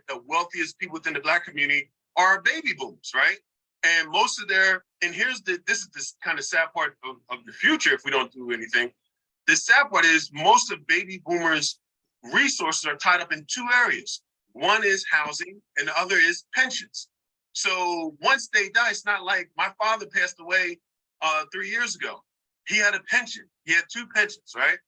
the wealthiest people within the Black community are baby boomers, right? And most of this is this kind of sad part of the future if we don't do anything. The sad part is most of baby boomers' resources are tied up in two areas. One is housing and the other is pensions. So once they die, it's not like my father passed away 3 years ago. He had a pension. He had 2 pensions, right?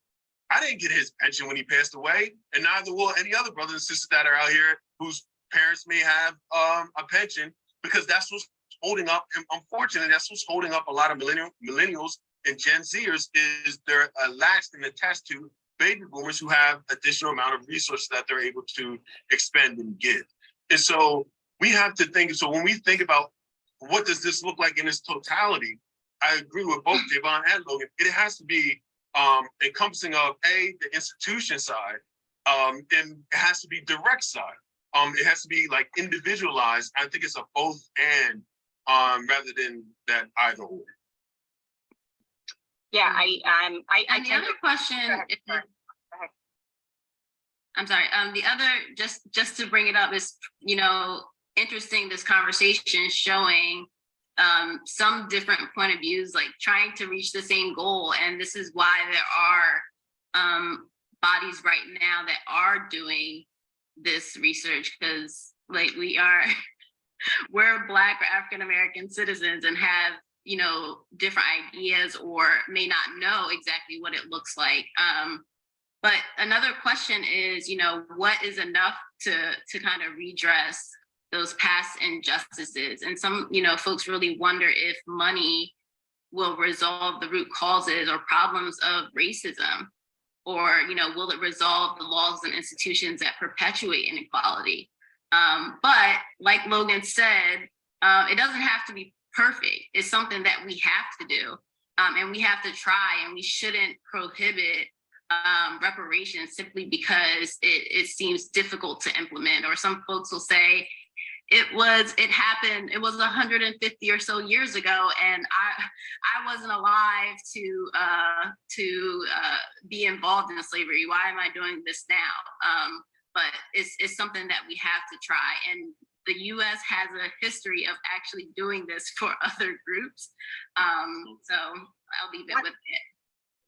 I didn't get his pension when he passed away, and neither will any other brothers and sisters that are out here whose parents may have a pension, because that's what's holding up, and unfortunately, that's what's holding up a lot of millennials and Gen Zers is they're latched and attached to baby boomers who have additional amount of resources that they're able to expend and give. And so we have to think, so when we think about what does this look like in its totality, I agree with both Javon and Logan. It has to be encompassing of the institution side, and it has to be direct side. It has to be like individualized. I think it's a both and rather than that either or. Yeah, And the other question, Go ahead. I'm sorry. The other, just to bring it up, is interesting. This conversation showing some different point of views, like trying to reach the same goal, and this is why there are bodies right now that are doing this research, because like we're Black or African American citizens and have different ideas or may not know exactly what it looks like. But another question is, what is enough to kind of redress those past injustices? And some, folks really wonder if money will resolve the root causes or problems of racism, or, will it resolve the laws and institutions that perpetuate inequality? But like Logan said, it doesn't have to be perfect. It's something that we have to do, and we have to try, and we shouldn't prohibit reparations simply because it seems difficult to implement. Or some folks will say it was 150 or so years ago, and I wasn't alive to be involved in slavery. Why am I doing this now? But it's something that we have to try. And the U.S. has a history of actually doing this for other groups. So I'll leave it with it.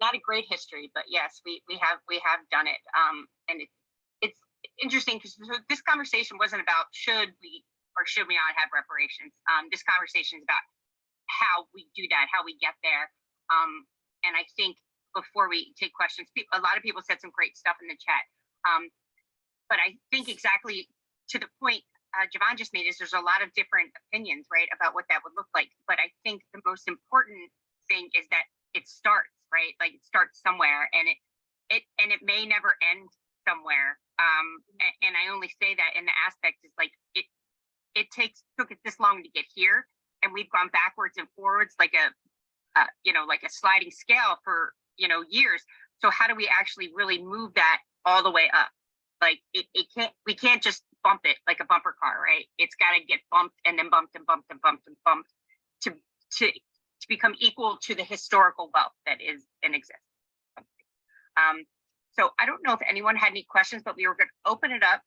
Not a great history, but yes, we have done it. And it's interesting because this conversation wasn't about should we or should we not have reparations. This conversation is about how we do that, how we get there. And I think before we take questions, a lot of people said some great stuff in the chat. But I think exactly to the point Javon just made is there's a lot of different opinions, right, about what that would look like. But I think the most important thing is that it starts, right? Like it starts somewhere, and it may never end somewhere. And I only say that in the aspect is like it took it this long to get here, and we've gone backwards and forwards like a sliding scale for years. So how do we actually really move that all the way up? Like we can't just bump it like a bumper car, right? It's got to get bumped and then bumped and bumped and bumped and bumped to become equal to the historical wealth that is in existence. So I don't know if anyone had any questions, but we were going to open it up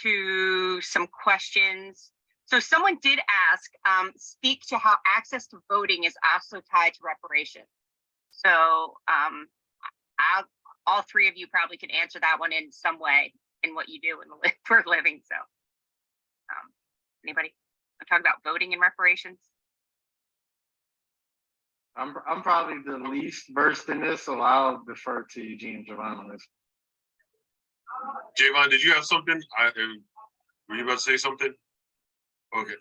to some questions. So someone did ask, speak to how access to voting is also tied to reparation. So all three of you probably could answer that one in some way in what you do for a living. So anybody want to talk about voting and reparations? I'm probably the least versed in this, so I'll defer to Eugene and Javon on this. Javon, did you have something? Were you about to say something? Okay.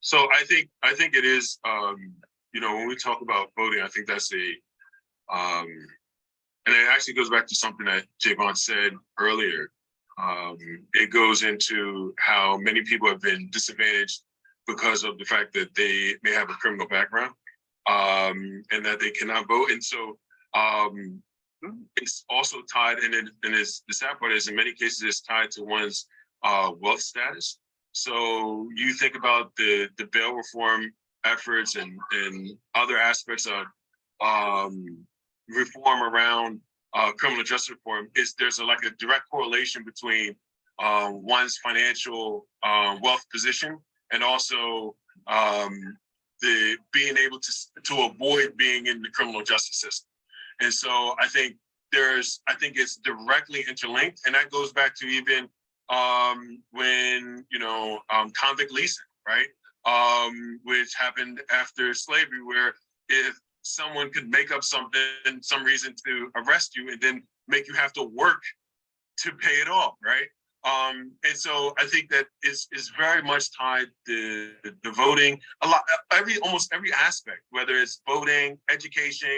So I think it is. You know, when we talk about voting, I think that's a. And it actually goes back to something that Javon said earlier. It goes into how many people have been disadvantaged because of the fact that they may have a criminal background. And that they cannot vote. And so it's also tied, and the sad part is in many cases it's tied to one's wealth status. So you think about the bail reform efforts and other aspects of reform around criminal justice reform, there's like a direct correlation between one's financial wealth position and also the being able to avoid being in the criminal justice system. And so I think it's directly interlinked, and that goes back to even when convict leasing, right? Which happened after slavery, where if someone could make up some reason to arrest you and then make you have to work to pay it off, right? And so I think that is very much tied to the voting, almost every aspect, whether it's voting, education,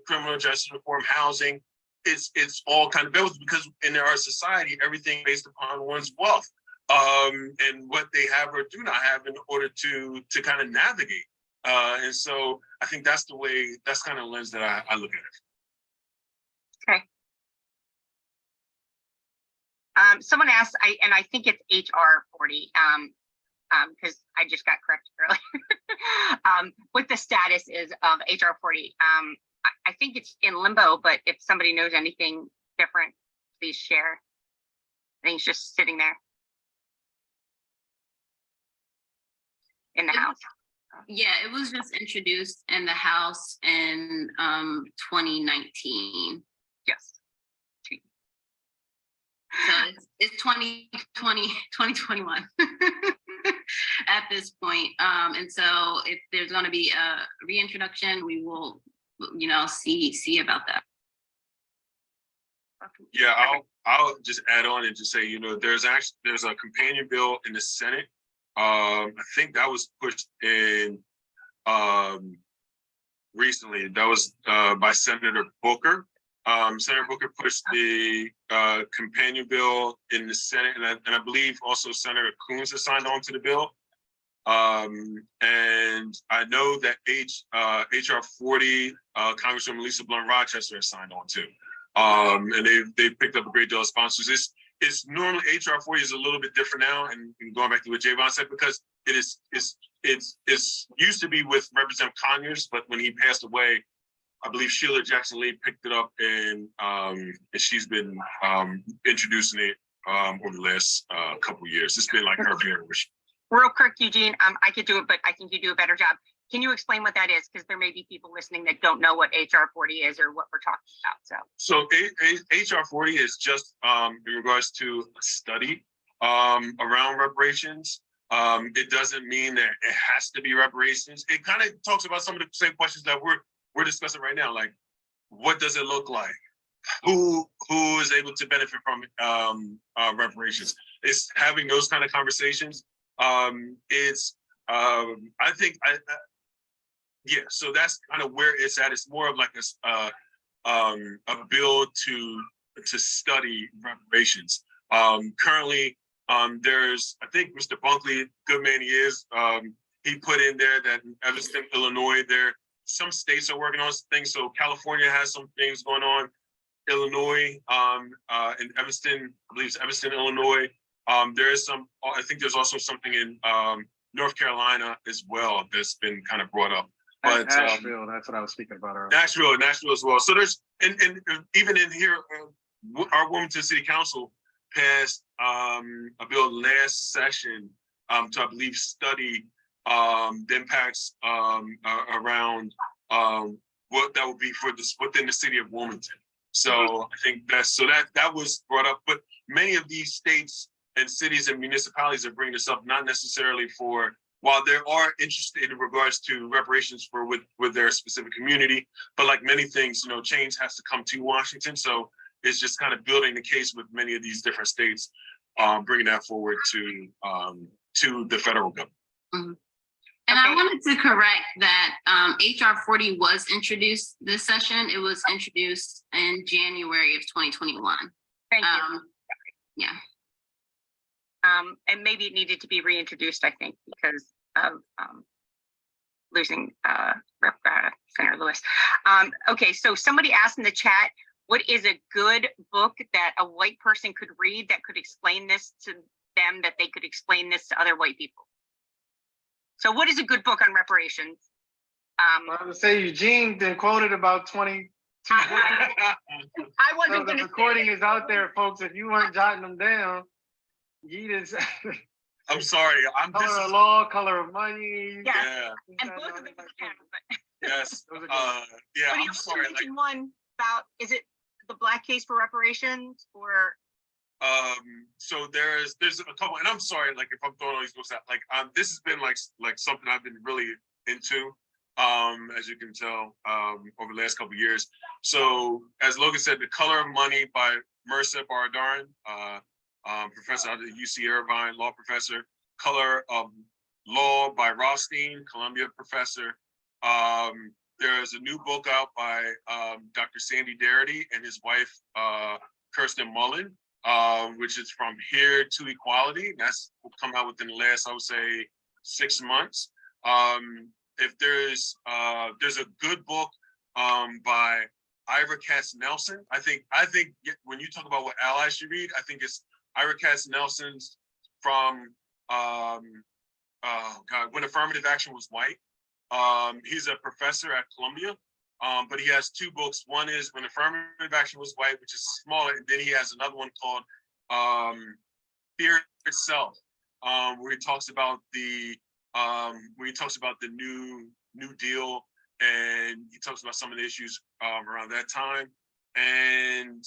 criminal justice reform, housing, it's all kind of built, because in our society, everything based upon one's wealth and what they have or do not have in order to kind of navigate. And so I think that's kind of the lens that I look at it. Okay. Someone asked, and I think it's HR 40, because I just got corrected earlier, what the status is of HR 40. I think it's in limbo, but if somebody knows anything different, please share. I think it's just sitting there in the House. Yeah, it was just introduced in the House in 2019. Yes. So it's 2020, 2021 at this point. And so if there's going to be a reintroduction, we will, see about that. Yeah, I'll just add on and just say, there's a companion bill in the Senate. I think that was pushed in recently. That was by Senator Booker. Senator Booker pushed the companion bill in the Senate, and I believe also Senator Coons has signed on to the bill. And I know that HR 40, Congresswoman Lisa Blunt Rochester has signed on to. And they picked up a great deal of sponsors. It's normally HR 40 is a little bit different now, and going back to what Javon said, because it's used to be with Representative Conyers, but when he passed away, I believe Sheila Jackson Lee picked it up, and she's been introducing it over the last couple of years. It's been like her wish. Real quick, Eugene, I could do it, but I think you do a better job. Can you explain what that is? Because there may be people listening that don't know what HR 40 is or what we're talking about. So HR 40 is just in regards to a study around reparations. It doesn't mean that it has to be reparations. It kind of talks about some of the same questions that we're discussing right now, like what does it look like? Who is able to benefit from reparations? It's having those kind of conversations. So that's kind of where it's at. It's more of like a bill to study reparations. Currently, there's, I think Mr. Bunkley, good man he is, he put in there that in Evanston, Illinois, some states are working on things. So California has some things going on. Illinois, in Evanston, I believe it's Evanston, Illinois. There is some, I think there's also something in North Carolina as well that's been kind of brought up. But Asheville, that's what I was speaking about earlier. Nashville as well. So there's, and even in here, our Wilmington City Council passed a bill last session to, I believe, study the impacts around what that would be for this within the city of Wilmington. So I think that was brought up, but many of these states and cities and municipalities are bringing this up, not necessarily for, while they are interested in regards to reparations for with their specific community, but like many things, you know, change has to come to Washington. So it's just kind of building the case with many of these different states, bringing that forward to the federal government. Mm-hmm. And I wanted to correct that HR 40 was introduced this session. It was introduced in January of 2021. Thank you. Yeah. And maybe it needed to be reintroduced, I think, because of losing Senator Lewis. Okay, so somebody asked in the chat, what is a good book that a white person could read that could explain this to them, that they could explain this to other white people? So what is a good book on reparations? I would say Eugene then quoted about 20. I wasn't So the gonna recording say is out there, folks. If you weren't jotting them down, you just I'm sorry. Color of Law, Color of Money. Yeah. Yeah. And both of them have, but Yes. Those are good. Yeah. but he I'm also sorry. mentioned one about, is it the Black Case for Reparations, or? So there's a couple, and I'm sorry, like if I'm throwing all these books out, like this has been like something I've been really into, as you can tell, over the last couple of years. So as Logan said, The Color of Money by Mercer Baradaran, professor out of UC Irvine, law professor. Color of Law by Rothstein, Columbia professor. There's a new book out by Dr. Sandy Darity and his wife, Kirsten Mullen, which is From Here to Equality. That's come out within the last, I would say, 6 months. If there's a good book by Ira Katz Nelson. I think when you talk about what allies should read, I think it's Ira Katz Nelson's from When Affirmative Action Was White. He's a professor at Columbia, but he has 2 books. One is When Affirmative Action Was White, which is smaller, and then he has another one called Fear Itself, where he talks about the New Deal, and he talks about some of the issues around that time. And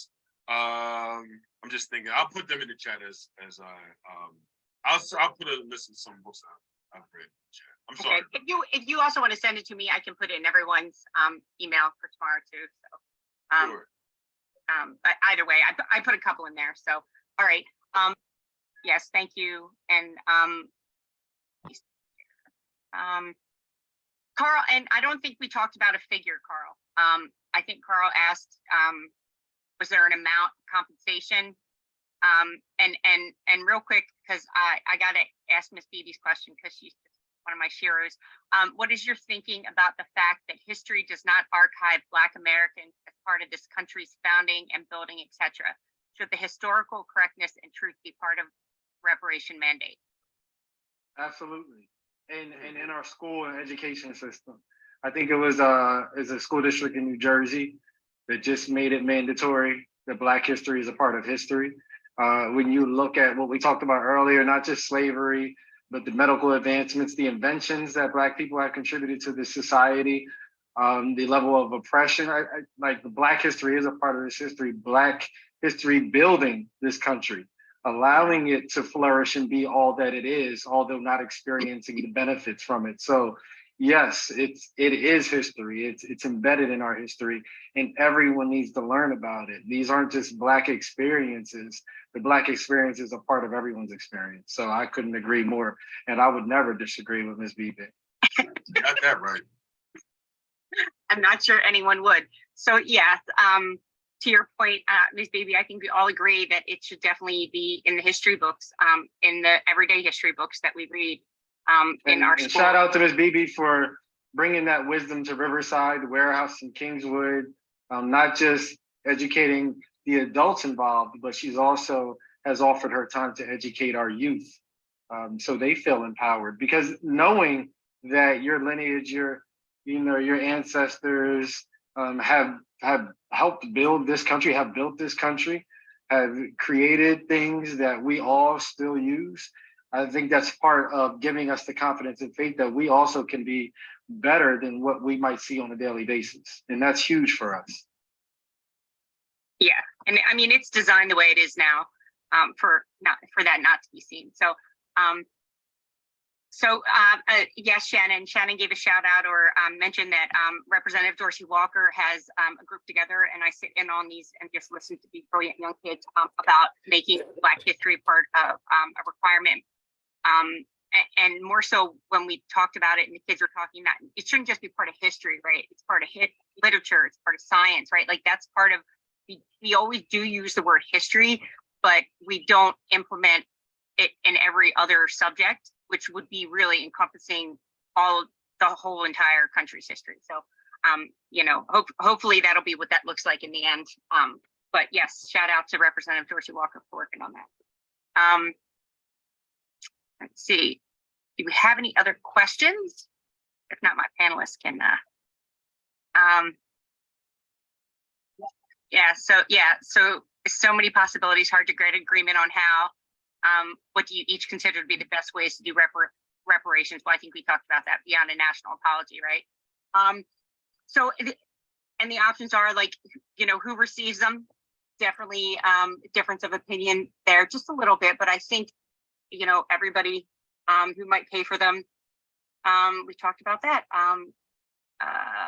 I'm just thinking, I'll put them in the chat as I'll put a list of some books I've read in the chat. I'm sorry. Okay. If you also want to send it to me, I can put it in everyone's email for tomorrow too. So Sure. but either way, I put a couple in there. So all right. Yes, thank you. And Carl, and I don't think we talked about a figure, Carl. I think Carl asked, was there an amount compensation? And real quick, because I gotta ask Miss Beebe's question because she's one of my sheroes. What is your thinking about the fact that history does not archive Black Americans as part of this country's founding and building, etc.? Should the historical correctness and truth be part of reparation mandate? Absolutely. And in our school and education system, I think it was a school district in New Jersey that just made it mandatory that Black history is a part of history. When you look at what we talked about earlier, not just slavery, but the medical advancements, the inventions that Black people have contributed to this society, the level of oppression, like the Black history is a part of this history. Black history building this country, allowing it to flourish and be all that it is, although not experiencing the benefits from it. So yes, it is history. It's embedded in our history, and everyone needs to learn about it. These aren't just Black experiences. The Black experience is a part of everyone's experience. So I couldn't agree more, and I would never disagree with Ms. Beebe. Got that right. I'm not sure anyone would. So yes, to your point, Ms. Beebe, I think we all agree that it should definitely be in the history books, in the everyday history books that we read in our school. Shout out to Ms. Beebe for bringing that wisdom to Riverside, the warehouse in Kingswood, not just educating the adults involved, but she's also has offered her time to educate our youth, so they feel empowered, because knowing that your lineage, you know, your ancestors have helped build this country, have built this country, have created things that we all still use. I think that's part of giving us the confidence and faith that we also can be better than what we might see on a daily basis. And that's huge for us. Yeah, and I mean, it's designed the way it is now, for that not to be seen. So, yes, Shannon gave a shout out or mentioned that Representative Dorsey Walker has a group together, and I sit in on these and just listen to these brilliant young kids about making Black history part of a requirement. And more so when we talked about it and the kids were talking, that it shouldn't just be part of history, right? It's part of literature, it's part of science, right? Like that's part of, we always do use the word history, but we don't implement it in every other subject, which would be really encompassing the whole entire country's history. So, you know, hopefully that'll be what that looks like in the end. But yes, shout out to Representative Dorsey Walker for working on that. Let's see, do we have any other questions? If not, my panelists can, so many possibilities, hard to get agreement on how. What do you each consider to be the best ways to do reparations? Well, I think we talked about that beyond a national apology, right? And the options are like, you know, who receives them? Definitely difference of opinion there, just a little bit, but I think, you know, everybody who might pay for them, we talked about that.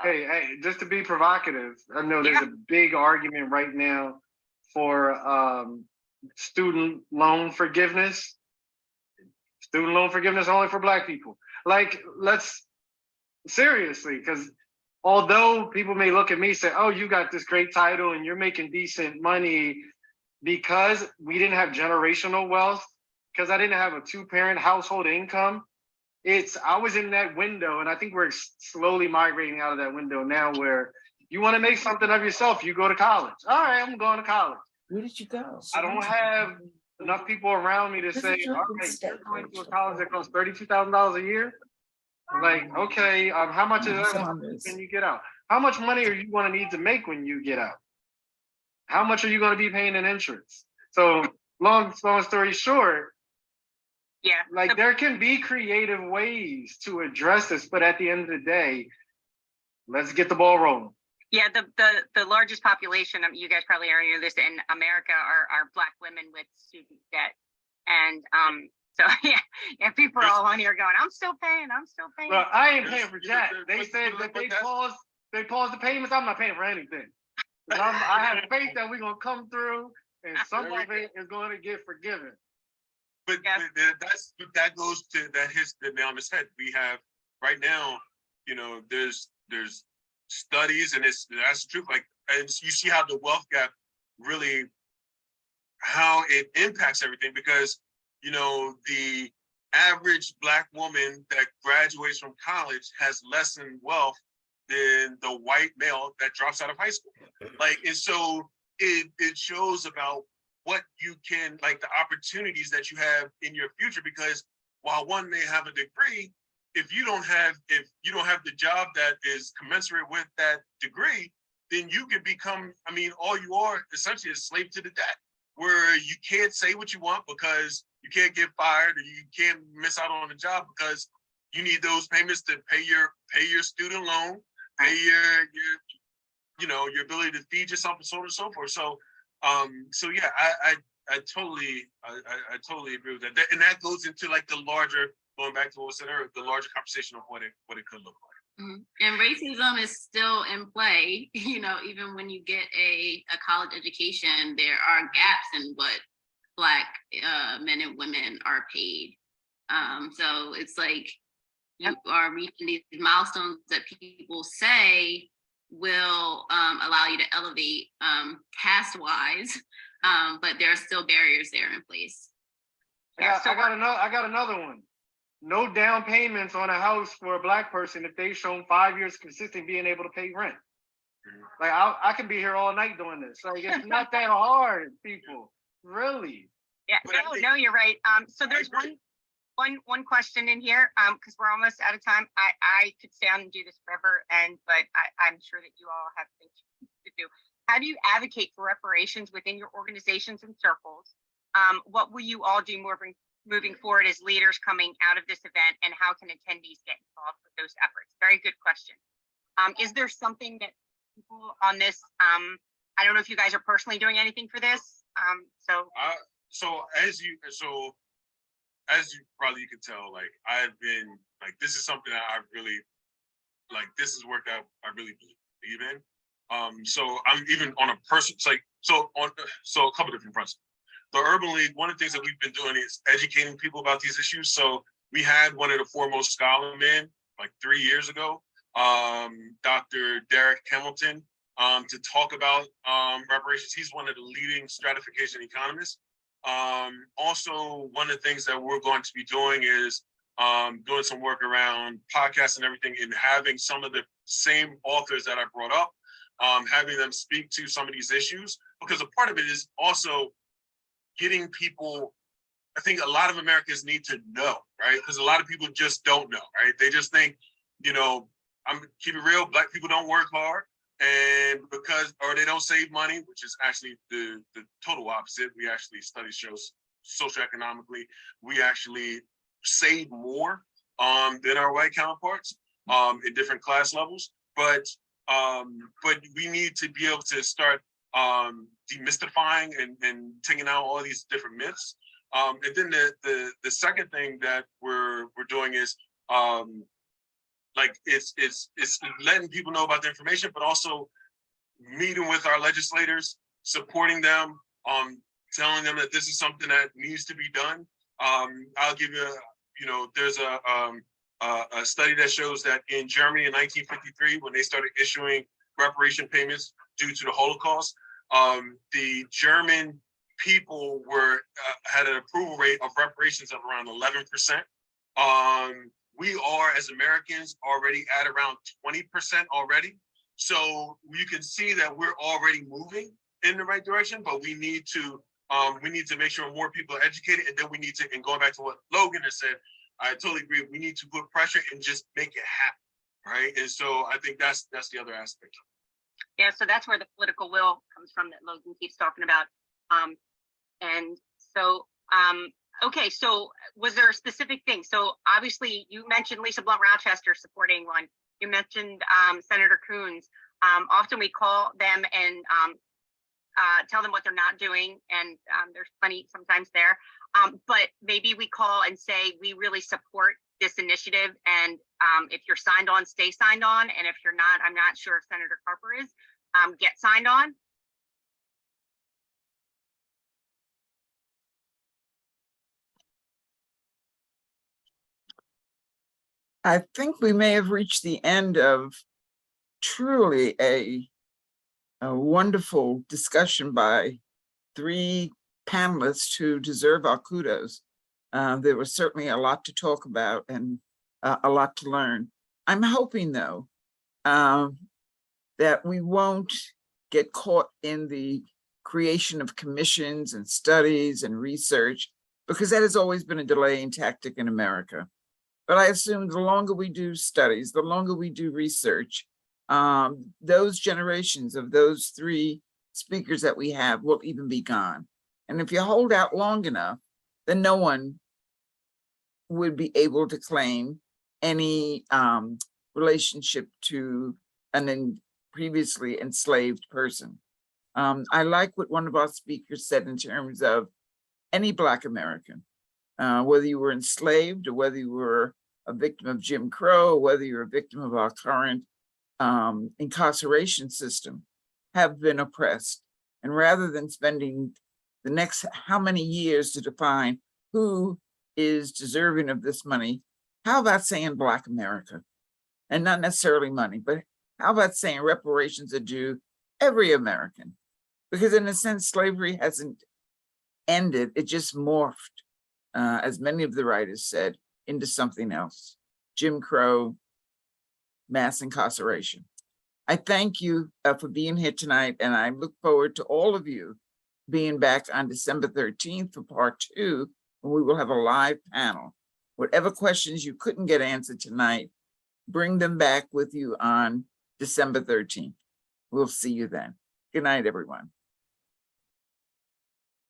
Hey, just to be provocative, I know there's a big argument right now for student loan forgiveness. Student loan forgiveness only for Black people. Like, let's seriously, because although people may look at me and say, oh, you got this great title and you're making decent money, because we didn't have generational wealth, because I didn't have a 2-parent household income, I was in that window, and I think we're slowly migrating out of that window now where you want to make something of yourself, you go to college. All right, I'm going to college. Where did you go? I don't have enough people around me to say, all right, you're going to a college that costs $32,000 a year. Like, okay, how much of that can you get out? How much money are you going to need to make when you get out? How much are you going to be paying in insurance? So long story short, like there can be creative ways to address this, but at the end of the day, let's get the ball rolling. Yeah, the largest population, you guys probably already know this, in America are Black women with student debt. And so yeah, people are all on here going, I'm still paying. Well, I ain't paying for jack. They said that they paused the payments. I'm not paying for anything. I have faith that we're gonna come through and some of it is going to get forgiven. But that goes to that hits the nail on his head. We have right now, you know, there's studies, and that's the truth. Like, and you see how the wealth gap really, how it impacts everything, because you know the average Black woman that graduates from college has less in wealth than the white male that drops out of high school. Like, and so it shows about what you can, like the opportunities that you have in your future, because while one may have a degree, if you don't have the job that is commensurate with that degree, then you can become, I mean, all you are essentially a slave to the debt, where you can't say what you want because you can't get fired, or you can't miss out on a job because you need those payments to pay your student loan, pay your ability to feed yourself, and so on and so forth. So yeah, I totally agree with that. And that goes into like the larger, going back to what was said earlier, the larger conversation of what it could look like. Mm-hmm. And racism is still in play. You know, even when you get a college education, there are gaps in what Black men and women are paid. So it's like you are reaching these milestones that people say will allow you to elevate caste-wise, but there are still barriers there in place. I got another one. No down payments on a house for a Black person if they've shown 5 years consistent being able to pay rent. Like I can be here all night doing this. So it's not that hard, people. Really. Yeah, no, you're right. So there's one. one question in here, because we're almost out of time. I could stay on and do this forever, but I'm sure that you all have things to do. How do you advocate for reparations within your organizations and circles? What will you all do moving forward as leaders coming out of this event, and how can attendees get involved with those efforts? Very good question. Is there something that people on this, I don't know if you guys are personally doing anything for this. As you probably can tell, like I've been like, this is something that I really like. This is work that I really believe in. So I'm even on a personal, so a couple different fronts. The Urban League, one of the things that we've been doing is educating people about these issues. So we had one of the foremost scholar men like 3 years ago, Dr. Derek Hamilton, to talk about reparations. He's one of the leading stratification economists. Also, one of the things that we're going to be doing is doing some work around podcasts and everything, and having some of the same authors that I brought up, having them speak to some of these issues, because a part of it is also getting people. I think a lot of Americans need to know, right? Because a lot of people just don't know, right? They just think, I'm keep it real, Black people don't work hard. And or they don't save money, which is actually the total opposite. We actually, study shows socioeconomically, we actually save more than our white counterparts in different class levels. But we need to be able to start demystifying and taking out all these different myths. And then the second thing that we're doing is it's letting people know about the information, but also meeting with our legislators, supporting them, telling them that this is something that needs to be done. I'll give you, there's a study that shows that in Germany in 1953, when they started issuing reparation payments due to the Holocaust, the German people had an approval rate of reparations of around 11%. We are, as Americans, already at around 20% already. So you can see that we're already moving in the right direction, but we need to make sure more people are educated, and then we need to, and going back to what Logan has said, I totally agree. We need to put pressure and just make it happen, right? And so I think that's the other aspect. Yeah, so that's where the political will comes from that Logan keeps talking about. And so, okay, so was there a specific thing? So obviously you mentioned Lisa Blunt Rochester supporting one. You mentioned Senator Coons. Often we call them and tell them what they're not doing, and there's plenty sometimes there. But maybe we call and say, we really support this initiative, and if you're signed on, stay signed on, and if you're not, I'm not sure if Senator Carper is, get signed on. I think we may have reached the end of truly a wonderful discussion by 3 panelists who deserve our kudos. There was certainly a lot to talk about and a lot to learn. I'm hoping, though, that we won't get caught in the creation of commissions and studies and research, because that has always been a delaying tactic in America. But I assume the longer we do studies, the longer we do research, those generations of those 3 speakers that we have will even be gone. And if you hold out long enough, then no one would be able to claim any relationship to an previously enslaved person. I like what one of our speakers said in terms of any Black American, whether you were enslaved or whether you were a victim of Jim Crow, or whether you're a victim of our current incarceration system, have been oppressed. And rather than spending the next how many years to define who is deserving of this money, how about saying Black America? And not necessarily money, but how about saying reparations are due every American? Because in a sense, slavery hasn't ended, it just morphed, as many of the writers said, into something else. Jim Crow, mass incarceration. I thank you for being here tonight, and I look forward to all of you being back on December 13th for part 2, when we will have a live panel. Whatever questions you couldn't get answered tonight, bring them back with you on December 13th. We'll see you then. Good night, everyone.